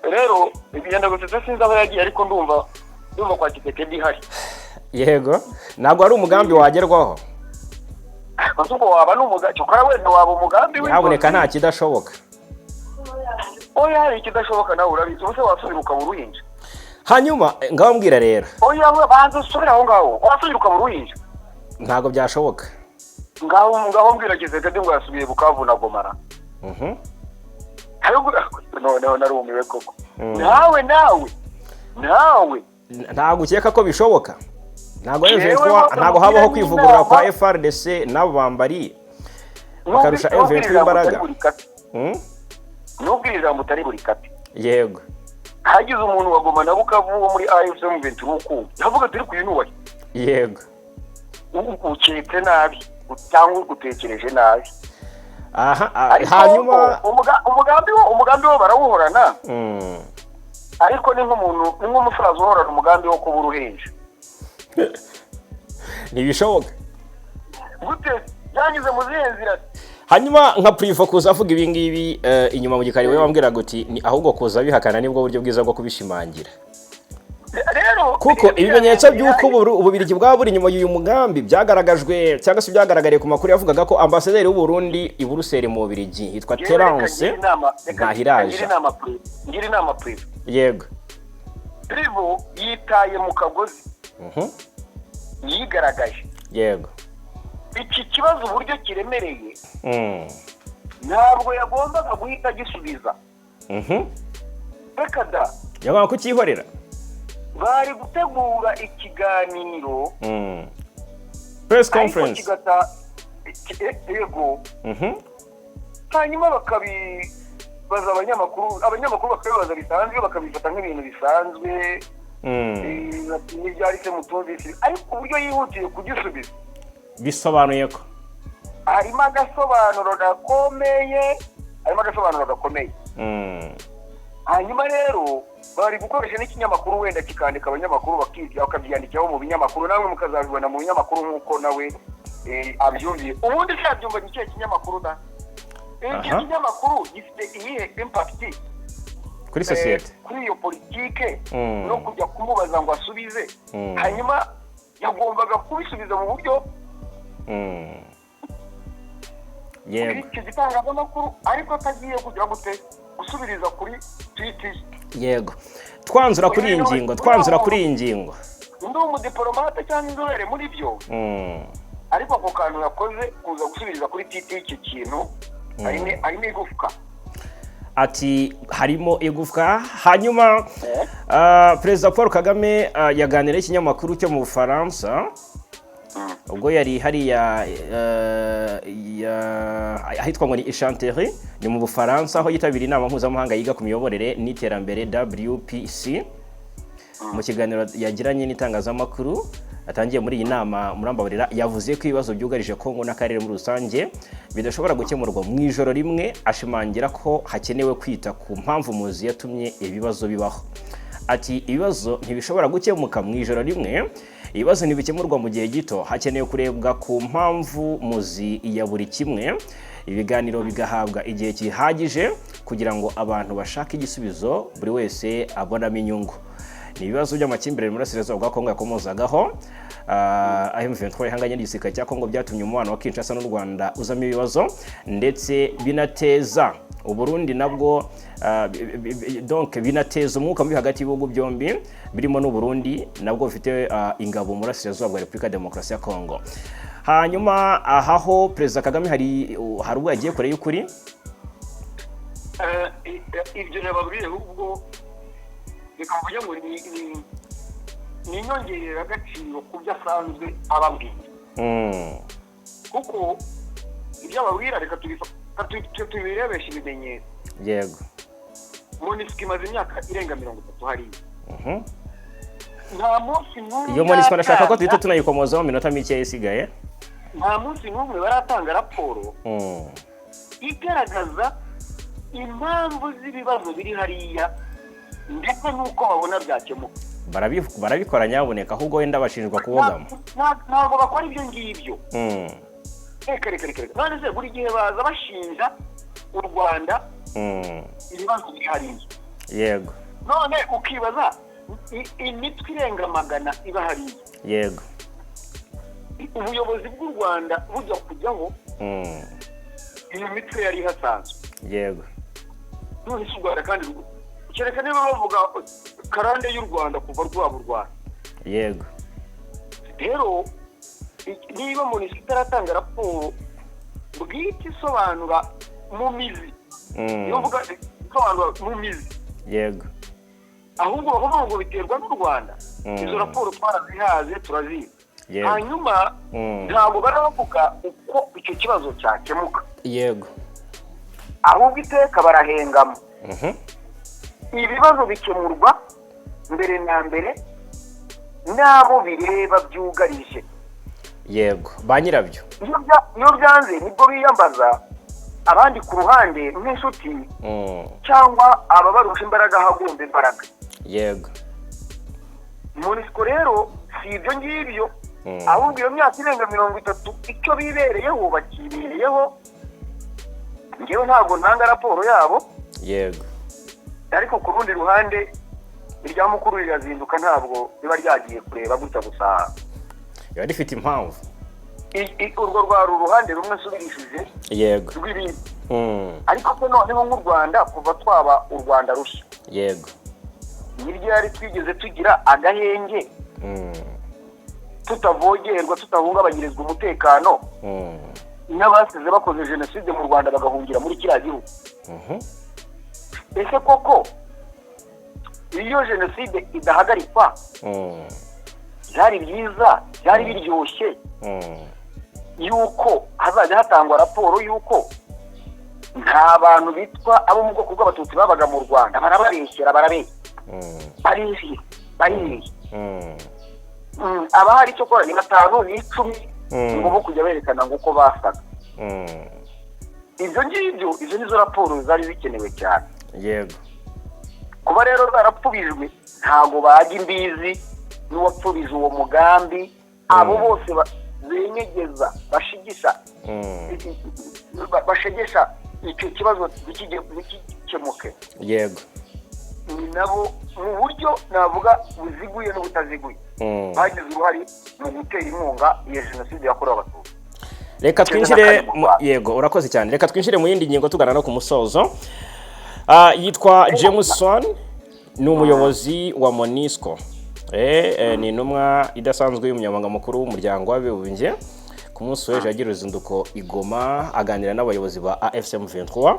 rero igenda guseka sinzi aho yagiye ariko ndumva kwa Tshisekedi hari yego ntabwo ari umugambi wagerwaho basuko waba n'umugambi cyokora wenda waba umugambi haboneka nta kidashoboka oya hari ikidashoboka nawe urabizi ubuse wasubira ukaba uruhinja hanyuma ngaho mbwira rero oya banza usubira aho ngaho wasubira ukaba uruhinja ntabwo byashoboka ngaho mbwira Tshisekedi ngo yasubiye Bukavu na Gomara noneho narumiwe koko nawe ntabwo ukeka ko bishoboka ntabwo habaho kwivugurura kwa FRDC n'abo bambari bakarusha M23 imbaraga nubwira ijambo utari buri kati yego hagize umuntu wagoma na Bukavu wo muri AFC M23 uko yavuga turi kuyinubaye yego uketse nabi cyangwa utekereje nabi hanyuma umugambi wo barawuhorana ariko ni nk'umusaza uhorana umugambi wo kuba uruhinja ntibishoboka gute yanyuze mu zihe nzira hanyuma nka Privo kuza avuga ibi ngibi inyuma mu gikari we wambwiraga uti ni ahubwo kuza bihakana nibwo buryo bwiza bwo kubishimangira kuko ibimenyetso by'uko ububirigi bwaba buri inyuma y'uyu mugambi byagaragajwe cyangwa se byagaragariye ku makuru yavugaga ko ambasaderi w'u Burundi i Buruseli mu Bubirigi yitwa Terence Ntahiraje ngira inama Privo yego Privo yitaye mu kagozi yigaragaje yego iki kibazo uburyo kiremereye ntabwo yagombaga guhita gisubiza reka da yagomba kukihorera bari gutegura ikiganiro press conference yego hanyuma bakabibaza abanyamakuru bakabibaza bisanzwe bakabifata nk'ibintu bisanzwe n'ibyari se mutumvise ariko uburyo yihutiye kugisubiza bisobanuye ko harimo agasobanuro gakomeye hanyuma rero bari gukoresha n'ikinyamakuru wenda kikandika abanyamakuru bakabyandikaho mu binyamakuru namwe mukazabibona mu binyamakuru nk'uko nawe abyumviye ubundi cyabyumva ni ikihe kinyamakuru da iki kinyamakuru gifite iyihe impact kuri sosiyete kuri iyo politike no kujya kumubaza ngo asubize hanyuma yagombaga kubisubiza mu buryo yego iki gitangazamakuru ariko atagiye kugira gute gusubiriza kuri Twitter yego twanzura kuri iyi ngingo ndi umudipolomate cyangwa inzobere muri byo ariko ako kantu yakoze kuza gusubiriza kuri Twitter iki kintu harimo igufwa ati harimo igufwa hanyuma Perezida Paul Kagame yaganiriye ikinyamakuru cyo mu Bufaransa ubwo yari hariya ahitwa ngo ni Chanterie ni mu Bufaransa aho yitabiriye inama mpuzamahanga yiga ku miyoborere n'iterambere WPC mu kiganiro yagiranye n'itangazamakuru atangiye muri iyi nama murambabarira yavuze ko ibibazo byugarije Kongo n'akarere muri rusange bidashobora gukemurwa mu ijoro rimwe ashimangira ko hakenewe kwita ku mpamvu muzi yatumye ibibazo bibaho ati ibibazo ntibishobora gukemuka mu ijoro rimwe ibibazo ntibikemurwa mu gihe gito hakenewe kurebwa ku mpamvu muzi ya buri kimwe ibiganiro bigahabwa igihe gihagije kugira ngo abantu bashake igisubizo buri wese abonamo inyungu ni ibibazo by'amakimbirane muri Burasirazuba bwa Kongo yakomozagaho M23 ihanganye n'igisirikare cya Kongo byatumye umubano wa Kinshasa n'u Rwanda uzamo ibibazo ndetse binateza Uburundi nabwo donc binateza umwuka mubi hagati y'ibihugu byombi birimo n'u Burundi nabwo bifite ingabo muri Burasirazuba bwa Repubulika Demokarasi ya Kongo hanyuma ahaho Perezida Kagame hari ubwo yagiye kure y'ukuri ibyo nababwire ubwo reka mvuge ngo ni inyongeragaciro ku byo asanzwe ababwira kuko ibyo ababwira reka tubirebesha ibimenyetso yego MONUSCO imaze imyaka irenga 30 hariya nta munsi n'umwe iyo MONUSCO nashaka ko tuhita tunayikomozaho mu minota mike isigaye nta munsi n'umwe baratanga raporo igaragaza impamvu z'ibibazo biri hariya ndetse n'uko babona byakemuka barabikora nyaboneka ahubwo wenda bashinjwa kubogama ntabwo bakora ibyo ngibyo reka none se buri gihe baza bashinja u Rwanda ibibazo biri hariya yego none ukibaza imitwe irenga magana iba hariya yego ubuyobozi bw'u Rwanda bujya kujyaho iyo mitwe yari hasanzwe yego none si u Rwanda kandi kereka niba bavuga karande y'u Rwanda kuva rwaba u Rwanda yego rero niba MONUSCO itaratanga raporo bwite isobanura mu mizi iyo mvuga isobanura mu mizi yego ahubwo bavuga ngo biterwa n'u Rwanda izo raporo twarazihaze turazizi hanyuma ntabwo baravuga uko icyo kibazo cyakemuka yego ahubwo iteka barahengamo ibibazo bikemurwa mbere na mbere n'abo bireba byugarije yego ba nyirabyo iyo byanze nibwo biyambaza abandi ku ruhande nk'inshuti cyangwa ababarusha imbaraga hagomba imbaraga yego MONUSCO rero si ibyo ngibyo ahubwo iyo myaka irenga 30 icyo bibereyeho bakibereyeho ngewe ntabwo ntanga raporo yabo yego ariko ku rundi ruhande irya mukuru rirazinduka ntabwo riba ryagiye kureba gutya gusa yari rifite impamvu urwo rwari uruhande rumwe nsubirishije yego rw'ibindi ariko ko noneho nk'u Rwanda kuva twaba u Rwanda rushya yego niryo yari twigeze tugira agahenge tutavogerwa tutahungabanyirizwa umutekano n'abasize bakoze jenoside mu Rwanda bagahungira muri kiriya gihugu ese koko iyo jenoside idahagarikwa byari byiza byari biryoshye yuko hazajya hatangwa raporo yuko nta bantu bitwa abo mu bwoko bw'abatutsi babaga mu Rwanda barababeshyera baririye abahari cyo kora ni 5 ni 10 ngo bo kujya berekana ngo uko basaga izo nizo raporo zari zikenewe cyane yego kuba rero zarapfubijwe ntago bajya imbizi n'uwapfubije uwo mugambi abo bose benyegeza bashegesha icyo kibazo gikemuke yego ni nabo mu buryo navuga buziguye n'ubutaziguye bagize uruhare mu gutera inkunga iyo jenoside yakorewe abatutsi reka twinjire yego urakoze cyane reka twinjire mu yindi ngingo tugana no ku musozo yitwa James Swan ni umuyobozi wa MONUSCO ni intumwa idasanzwe y'umunyamabanga mukuru w'umuryango w'abibumbye ku munsi w'ejo yagira uruzinduko i Goma aganira n'abayobozi ba AFCM 23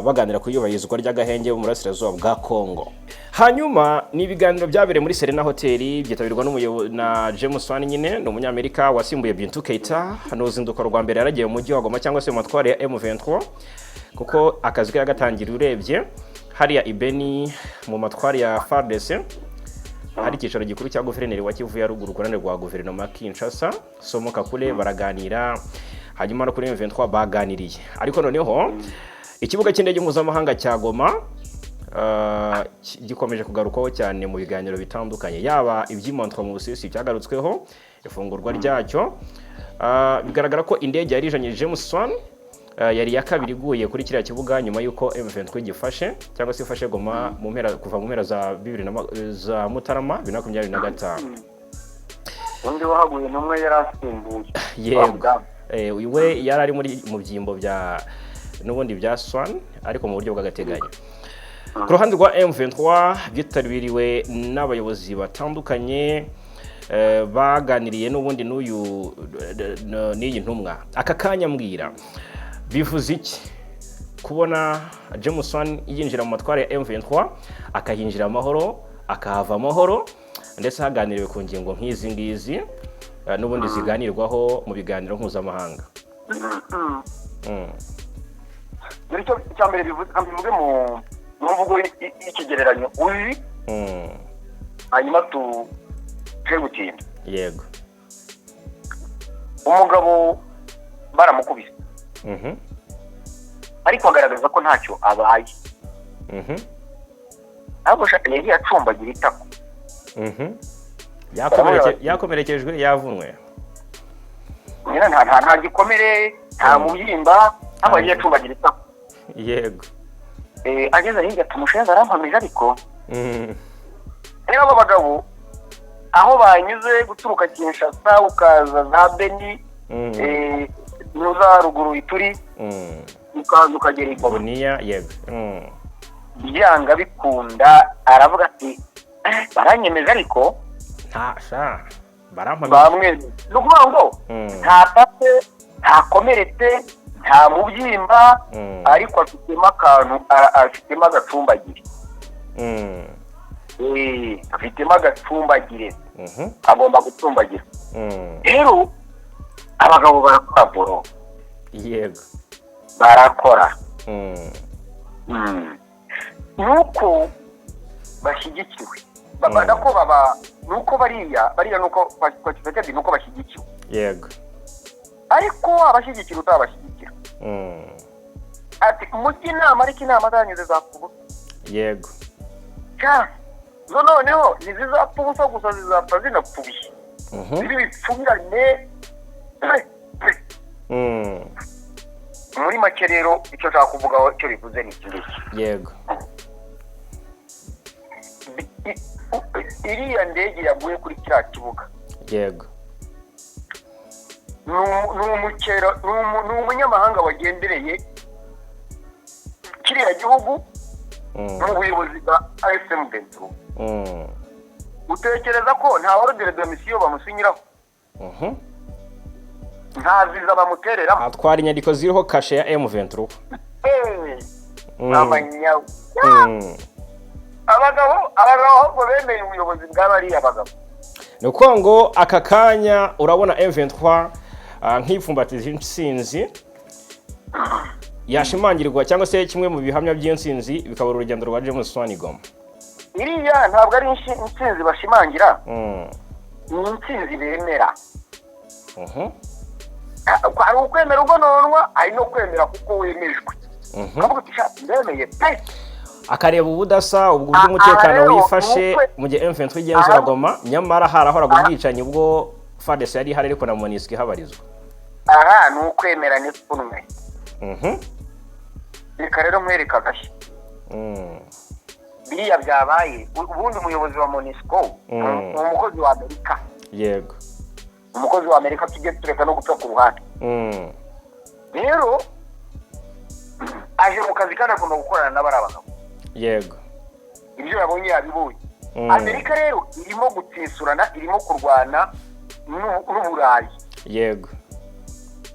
baganira ku iyubahirizwa ry'agahenge mu burasirazuba bwa Congo. Hanyuma ni ibiganiro byabereye muri Serena Hotel byitabirwa na James Swan nyine ni umunyamerika wasimbuye Bintou Keita. Hano uzinduko rwa mbere yaragiye mu mujyi wa Goma cyangwa se mu matware ya M23 kuko akazi ke yagatangira urebye hariya Ibeni mu matware ya FARDC. Hari icyicaro gikuru cya guverineri wa Kivu ya ruguru kurane rwa guverinoma Kinshasa Somo Kakule baraganira hanyuma no kuri M23 baganiriye. Ariko noneho ikibuga cy'indege mpuzamahanga cya Goma gikomeje kugarukwaho cyane mu biganiro bitandukanye yaba iby'imontwa mu Busisi cyagarutsweho ifungurwa ryacyo bigaragara ko indege yari ijanye James Swan yari ya kabiri iguye kuri kiriya kibuga nyuma yuko M23 gifashe cyangwa se ifashe Goma mu mpera kuva mu mpera za Mutarama 2025 undi wahaguye numwe yarasimbuye yego we yari ari mu byimbo bya n'ubundi bya Swan ariko mu buryo bw'agateganyo. Ku ruhande rwa M23 byitabiriwe n'abayobozi batandukanye baganiriye n'ubundi n'iyi ntumwa. Aka kanya mbwira bivuze iki kubona James Wan yinjira mu matware ya M23 akahinjira amahoro akahava amahoro ndetse haganiriwe ku ngingo nk'izi ngizi n'ubundi ziganirwaho mu biganiro mpuzamahanga. Nicyo cyambere bivuge mu mvugo y'ikigereranyo uzi hanyuma tuje gutinda. Yego. Umugabo baramukubise ariko agaragaza ko ntacyo abaye. Ahubwo yagiye acumbagira itako. Yakomerekejwe yavunwe. Nta gikomere nta mubyimba ahubwo yagiye acumbagira itako. Yego. Ageze hirya tumushenza arampamije ariko rero abo bagabo aho banyuze guturuka Kinshasa ukaza za Beni nuza ruguru ituri ukaza ukagera i Boniya. Yego. byanga bikunda aravuga ati baranyemeza ariko bamwe no kuvuga ngo nta tate nta komeretse nta mubyimba ariko afitemo akantu afitemo agacumbagire. Afitemo agacumbagire agomba gucumbagira. Rero abagabo barakora boro. Yego. Barakora nuko bashyigikiwe babana ko baba nuko bariya nuko bakifite nuko bashyigikiwe. Yego. Ariko abashyigikira utabashyigikira ati umujyi inama ariko inama zanyuze zakuba. Yego. zo noneho ntizizapfa ubusa gusa zizapfa zinapfuye. Ibi bipfungane muri make rero icyo nshaka kuvugaho icyo bivuze ni iki ngiki. Yego. Iriya ndege yaguye kuri kiriya kibuga. Yego. ni umunyamahanga wagendereye kiriya gihugu mu buyobozi bwa AFM Bentro. Utekereza ko nta ordre de mission bamusinyiraho? Nta viza bamuterera? Atwara inyandiko ziriho kashe ya M23. Abanyawo. Abagabo bemeye ubuyobozi bw'abari abagabo. Nuko ngo aka kanya urabona M23 nk'ifumbatiza insinzi yashimangirwa cyangwa se kimwe mu bihamya by'insinzi bikabura urugendo rwa James Wan Goma. Iriya ntabwo ari insinzi bashimangira. Ni insinzi bemera. Ari ukwemera ubwo nonwa ari no kwemera kuko wemejwe. Kavuga ati ndemeye pe. Akareba ubudasa ubwo umutekano wifashe mu gihe M23 igenzura Goma nyamara harahora gubwicanye ubwo FARDC yari hari ariko na MONUSCO ihabarizwa. Ni ukwemera n'ipfunwe. Reka rero mwereka gashya. Biriya byabaye ubundi umuyobozi wa MONUSCO umukozi wa Amerika. Yego. Umukozi wa Amerika tujye tureka no guca ku ruhande. Rero aje mu kazi kandi agomba gukorana n'abarabagabo. Yego. Ibyo yabonye yabibonye. Amerika rero irimo gutsinsurana, irimo kurwana n'Uburayi. Yego.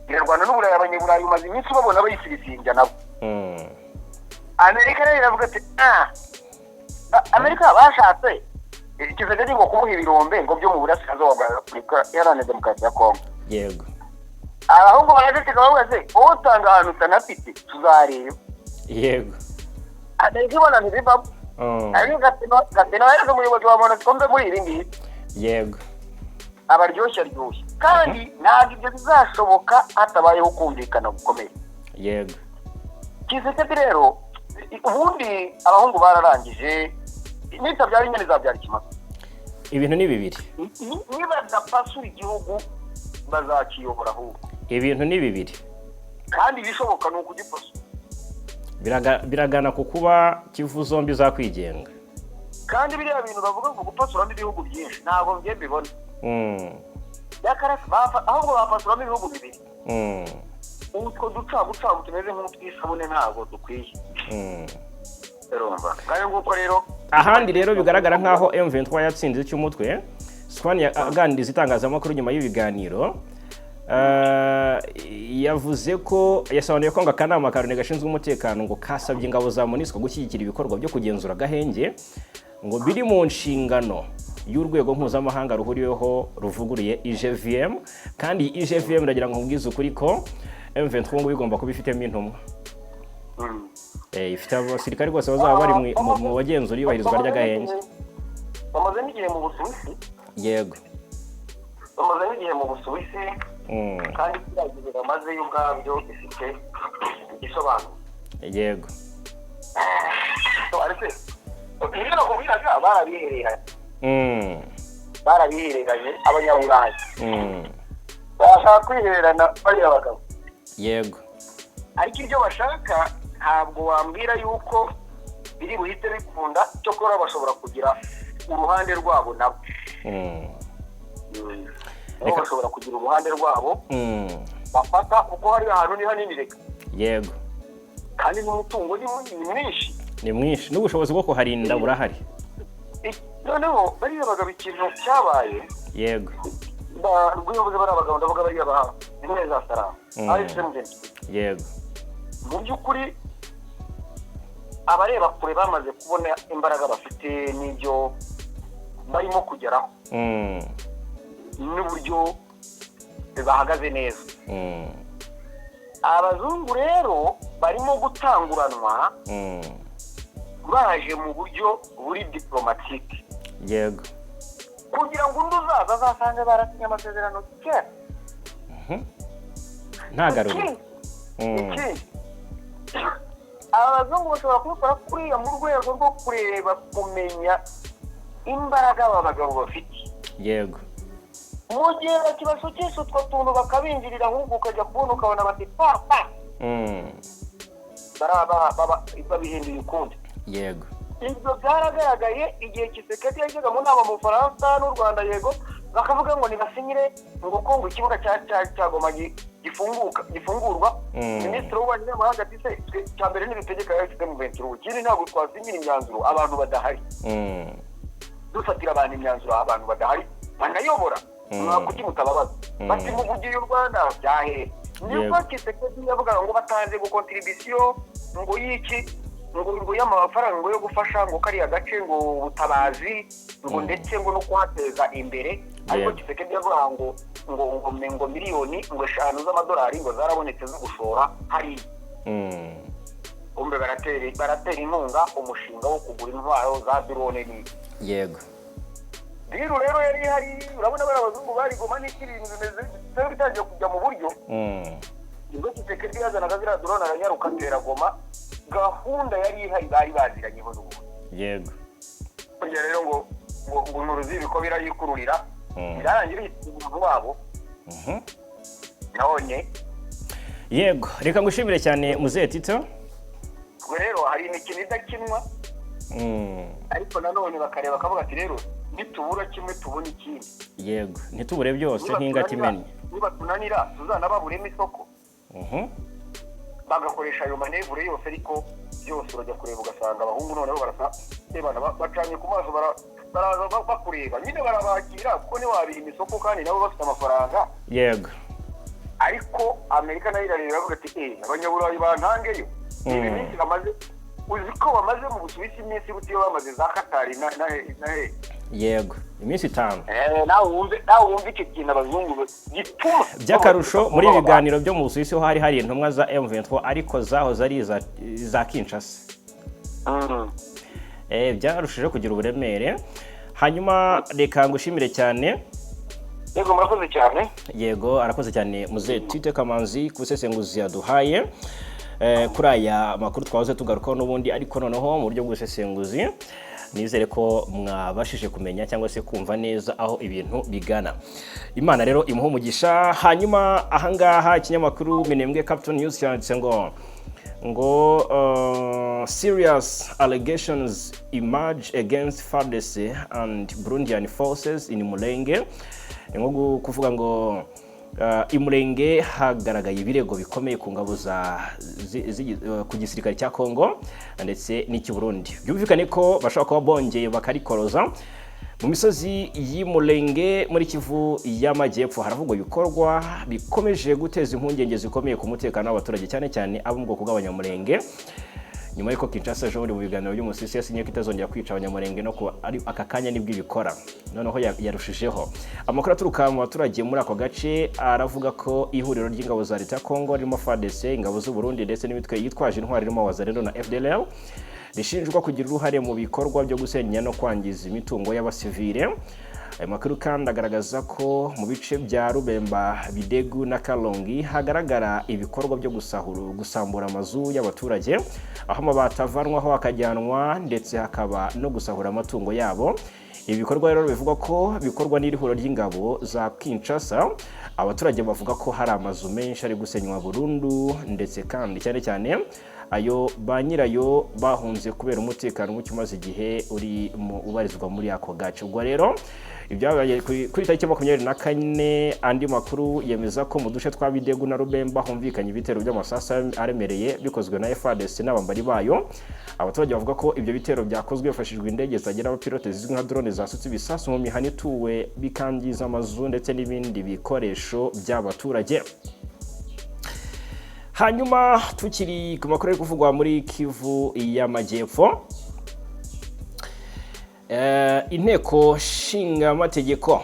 Irarwana n'Uburayi, abanyaburayi umaze iminsi babona bayisirisinja nabo. Amerika rero iravuga ati Amerika bashatse ikizagati ngo kumuha ibirombe ngo byo mu burasirazuba bwa Afurika Iharanira Demokarasi ya Kongo. Yego. Abahungu barazeteka bavuga se utanga ahantu utanafite tuzareba. Yego. Amerika ibona ntibivamo. Ariko gatena rero umuyobozi wa MONUSCO mbe muri iri ngiri. Yego. Abaryoshye aryoshye kandi ntabwo ibyo bizashoboka hatabayeho kumvikana gukomeye. Yego. Kisekedi rero ubundi abahungu bararangije nitabyara inyene zabyara ikimasa. Ibintu ni bibiri. Niba badapasura igihugu bazakiyobora ahubwo. Ibintu ni bibiri. Kandi bishoboka nuko ugipasura. Biragana ku kuba Kivu zombi zakwigenga. Kandi biriya bintu bavuga ngo gupasuramo ibihugu byinshi ntabwo ngiye mbibona. Ahubwo bapasuramo ibihugu bibiri. Utwo ducagu tumeze nk'utwisabune ntabwo dukwiye. Rero ahandi rero bigaragara nkaho M23 yatsinze cy'umutwe. Swan yaganiriza itangazamakuru nyuma y'ibiganiro yavuze ko yasobanuye ko ngo akanama ka Loni gashinzwe umutekano ngo kasabye ingabo za MONUSCO gushyigikira ibikorwa byo kugenzura agahenge ngo biri mu nshingano y'urwego mpuzamahanga ruhuriweho ruvuguruye IGVM, kandi IGVM ndagira ngo mbwize ukuri ko M23 ngo bigomba kuba ifitemo intumwa. Ifite abasirikare rwose bazaba bari mu bagenzura iyubahirizwa ry'agahenge. Bamaze n'igihe mu Busuwisi. Yego. Bamaze n'igihe mu Busuwisi. Kandi kiragize bamaze y'ubwabyo ifite igisobanuro. Yego. Ariko ibyo kubwiraga barabihereranye. Barabihereranye abanyaburayi. Bashaka kwihererana bari abagabo. Yego. Ariko ibyo bashaka ntabwo wambwira yuko biri buhite bikunda, cyo kora bashobora kugira uruhande rwabo nabo. Bashobora kugira uruhande rwabo bafata uko hari ahantu ni hanini reka. Yego. Kandi n'umutungo ni mwinshi. Ni mwinshi n'ubushobozi bwo kuharinda burahari. Noneho bari abagabo ikintu cyabaye. Yego. Rw'ubuyobozi bari abagabo ndavuga bari abaha intebe za Salama. Yego. Mu by'ukuri abareba kure bamaze kubona imbaraga bafite n'ibyo barimo kugeraho. N'uburyo bahagaze neza. Abazungu rero barimo gutanguranwa baje mu buryo buri diplomatique. Yego. Kugira ngo undi uzaza azasange barasinye amasezerano kera. Ntagarure. Abazungu bashobora kubikora kuriya mu rwego rwo kureba kumenya imbaraga abagabo bafite. Yego. Mu gihe bakibasukisha utwo tuntu bakabinjirira ahubwo ukajya kubona ukabona bati papa. Babihinduye ukundi. Yego. Ibyo byaragaragaye igihe Kisekedi yajyaga mu nama mu Faransa n'u Rwanda, yego bakavuga ngo nibasinyire ngo ko ikibuga cya Goma gifungurwa. Minisitiri w'ububanyi n'amahanga ati se cya mbere n'ibitegeka yafite mu venture ukiri ntabwo twasinyira imyanzuro abantu badahari. Dufatira abantu imyanzuro abantu badahari banayobora. Kuki mutababaza bati muvugiye u Rwanda byahe. Niyo Kisekedi yavuga ngo batanze ngo contribution ngo yiki ngo y'amafaranga yo gufasha ngo kari agace ngo ubutabazi ngo ndetse ngo no kwateza imbere. Ariko Kisekedi yavuga ngo miliyoni ngo 5 z'amadolari ngo zarabonetse zo gushora hari. Umbe baratera inkunga umushinga wo kugura intwaro za drone ni. Yego. Rero yari hari urabona abazungu bari Goma n'ikibintu bimeze cyo bitangiye kujya mu buryo. Ubwo Kisekedi yazanaga zira drone aranyaruka atera Goma, gahunda yari ihari bari baziranyeho n'ubu. Yego. Kugira rero ngo nuruzibi ko birayikururira birarangira ikintu wabo. None yego, reka ngushimire cyane Muzehe Tito. Rero hari imikino idakinwa. Ariko nanone bakareba akavuga ati rero nitubura kimwe tubona ikindi. Yego, ntitubure byose nk'ingatimeni. Niba tunanira tuzanababuremo isoko. Bagakoresha ayo manevure yose, ariko byose urajya kureba ugasanga abahungu noneho barasa bacanye ku maso baraza bakureba nyine barabakira kuko niwabiha imisoko kandi nabo bafite amafaranga. Yego. Ariko Amerika nayo irareba avuga ati abanyaburayi bantangeyo. Ibi minsi bamaze uzi ko bamaze mu Busuwisi iminsi butiyo bamaze za Katari na Yego, iminsi 5. Nawe wumve iki kintu abazungu gituma by'akarusho muri ibiganiro byo mu Busuwisi ho hari intumwa za M23 ariko zaho zari za Kinshasa. Byarushije kugira uburemere. Hanyuma reka ngushimire cyane. Yego, murakoze cyane. Yego, arakoze cyane Muzehe Tito Kamanzi kusesenguzi yaduhaye kuri aya makuru twahoze tugarukaho n'ubundi, ariko noneho mu buryo bw'usesenguzi nizere ko mwabashije kumenya cyangwa se kumva neza aho ibintu bigana. Imana rero imuha umugisha. Hanyuma ahangaha ikinyamakuru Minembwe Capital News cyanditse ngo serious allegations emerge against FARDC and Burundian forces in Mulenge. Ngo kuvuga ngo Imurenge hagaragaye ibirego bikomeye ku ngabo ku gisirikare cya Kongo ndetse n'iki Burundi. Byumvikane ko bashaka kuba bongeye bakarikoroza mu misozi y'Umurenge muri Kivu y'Amajyepfo haravugwa ibikorwa bikomeje guteza impungenge zikomeye ku mutekano w'abaturage cyane cyane abo mu bwoko bw'Abanyamurenge nyuma y'uko Kinshasa ejo mu biganiro by'umusisi yasinye ko itazongera kwica Abanyamurenge no ko ari aka kanya nibwo ibikora noneho yarushijeho. Amakuru aturuka mu baturage muri ako gace aravuga ko ihuriro ry'ingabo za leta ya Kongo ririmo FARDC, ingabo z'u Burundi ndetse n'imitwe yitwaje intwari irimo Wazalendo na FDLR rishinjwa kugira uruhare mu bikorwa byo gusenya no kwangiza imitungo y'abasivile. Ayo makuru kandi agaragaza ko mu bice bya Rubemba, Bidegu na Kalongi hagaragara ibikorwa byo gusambura amazu y'abaturage aho amabati avanwaho akajyanwa ndetse hakaba no gusahura amatungo yabo. Ibi bikorwa rero bivugwa ko bikorwa n'irihuro ry'ingabo za Kinshasa. Abaturage bavuga ko hari amazu menshi ari gusenywa burundu ndetse kandi cyane cyane ayo ba nyirayo bahunze kubera umutekano muke umaze igihe uri ubarizwa muri ako gace. Ubwo rero ibyabaye kuri tariki 24 andi makuru yemeza ko mu duce twa Bidegu na Rubemba humvikanye ibitero by'amasasa aremereye bikozwe na FARDC n'abambari bayo. Abaturage bavuga ko ibyo bitero byakozwe bafashijwe indege zagera abapilote zizwi nka drone zasutse ibisasu mu mihana ituwe bikangiza amazu ndetse n'ibindi bikoresho by'abaturage. Hanyuma tukiri ku makuru yo kuvugwa muri Kivu y'Amajyepfo, inteko nshinga amategeko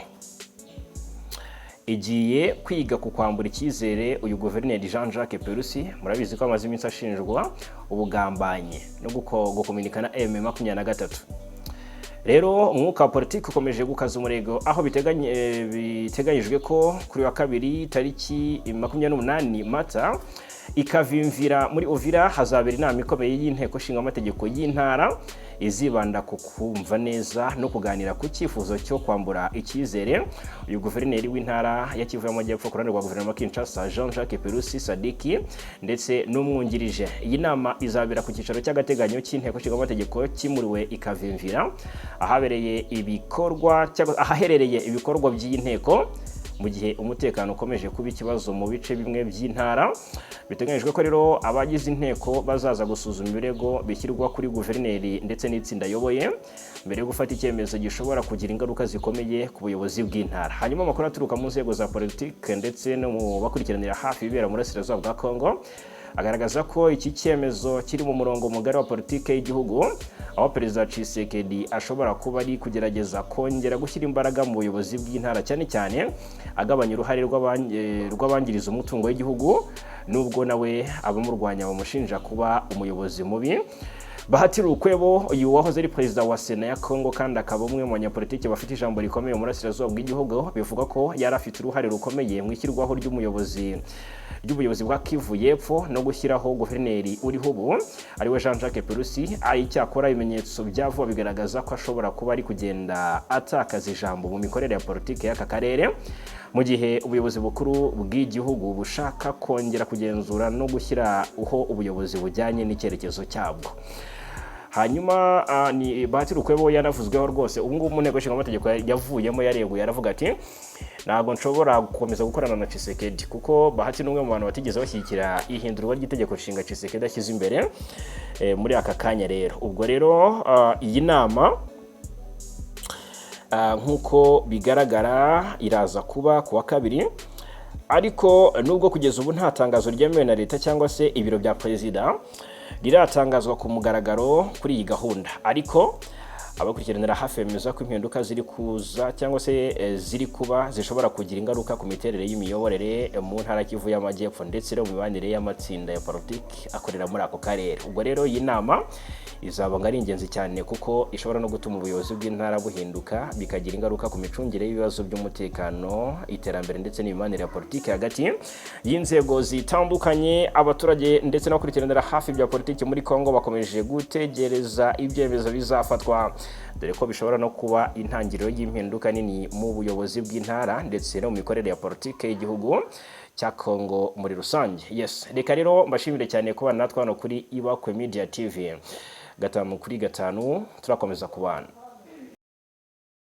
igiye kwiga ku kwambura icyizere uyu guverineri Jean-Jacques Perusi. Murabizi ko amaze iminsi ashinjwa ubugambanye no gukominikana M23. Rero umwuka wa politiki ukomeje gukaza umurego aho biteganyijwe ko kuri wa kabiri tariki 28 Mata ikavimvira muri Uvira hazabera inama ikomeye y'inteko nshinga amategeko y'intara izibanda ku kumva neza no kuganira ku cyifuzo cyo kwambura icyizere uyu guverineri w'intara ya Kivu y'Amajyepfo ku ruhande rwa guverinoma Kinshasa Jean-Jacques Perusi Sadiki ndetse n'umwungirije. Iyi nama izabera ku cyicaro cy'agateganyo cy'inteko nshinga amategeko kimuriwe ikavimvira ahaherereye ibikorwa by'iyi nteko mu gihe umutekano ukomeje kuba ikibazo mu bice bimwe by'intara. Biteganyijwe ko rero abagize inteko bazaza gusuzuma ibirego bishyirwa kuri guverineri ndetse n'itsinda ayoboye mbere yo gufata icyemezo gishobora kugira ingaruka zikomeye ku buyobozi bw'intara. Hanyuma amakuru aturuka mu nzego za politiki ndetse no mu bakurikiranira hafi ibibera mu burasirazuba bwa Kongo agaragaza ko iki cyemezo kiri mu murongo mugari wa politiki y'igihugu aho Perezida Tshisekedi ashobora kuba ari kugerageza kongera gushyira imbaraga mu buyobozi bw'intara cyane cyane agabanya uruhare rw'abangiriza umutungo w'igihugu nubwo nawe abamurwanya bamushinja kuba umuyobozi mubi. Bahati Lukwebo uyu wahoze ari perezida wa Sena ya Kongo kandi akaba umwe mu banyapolitiki bafite ijambo rikomeye mu burasirazuba bw'igihugu bivuga ko yari afite uruhare rukomeye mu ishyirwaho ry'ubuyobozi bwa Kivu y'Epfo no gushyiraho guverineri uriho ubu ariwe Jean-Jacques Perusi. Icyakora ibimenyetso byavuba bigaragaza ko ashobora kuba ari kugenda atakaza ijambo mu mikorere ya politiki y'aka karere mu gihe ubuyobozi bukuru bw'igihugu bushaka kongera kugenzura no gushyiraho ubuyobozi bujyanye n'icyerekezo cyabwo. Hanyuma ni Bahati Lukwebo yanavuzweho rwose ubu ngubu mu nteko nshinga amategeko yavuyemo yareguye aravuga ati ntabwo nshobora gukomeza gukorana na Tshisekedi kuko Bahati n'umwe mu bantu batigeze bashyigikira ihindurwa ry'itegeko nshinga Tshisekedi ashyize imbere muri aka kanya. Rero ubwo rero iyi nama nk'uko bigaragara iraza kuba ku wa kabiri ariko nubwo kugeza ubu nta tangazo ryemewe na leta cyangwa se ibiro bya perezida riratangazwa ku mugaragaro kuri iyi gahunda, ariko abakurikiranira hafi bemeza ko impinduka ziri kuza cyangwa se ziri kuba zishobora kugira ingaruka ku miterere y'imiyoborere mu ntara Kivu y'Amajyepfo ndetse no mu mibanire y'amatsinda ya politiki akorera muri ako karere. Ubwo rero iyi nama izaba ari ingenzi cyane kuko ishobora no gutuma ubuyobozi bw'intara buhinduka bikagira ingaruka ku micungire y'ibibazo by'umutekano, iterambere ndetse n'imibanire ya politiki hagati y'inzego zitandukanye. Abaturage ndetse n'abakurikiranira hafi bya politiki muri Kongo bakomeje gutegereza ibyemezo bizafatwa dore ko bishobora no kuba intangiriro y'impinduka nini mu buyobozi bw'intara ndetse no mu mikorere ya politiki y'igihugu cya Kongo muri rusange. Yes, reka rero mbashimire cyane kuba natwe hano kuri Ibakwe Media TV 5/5 turakomeza kubana.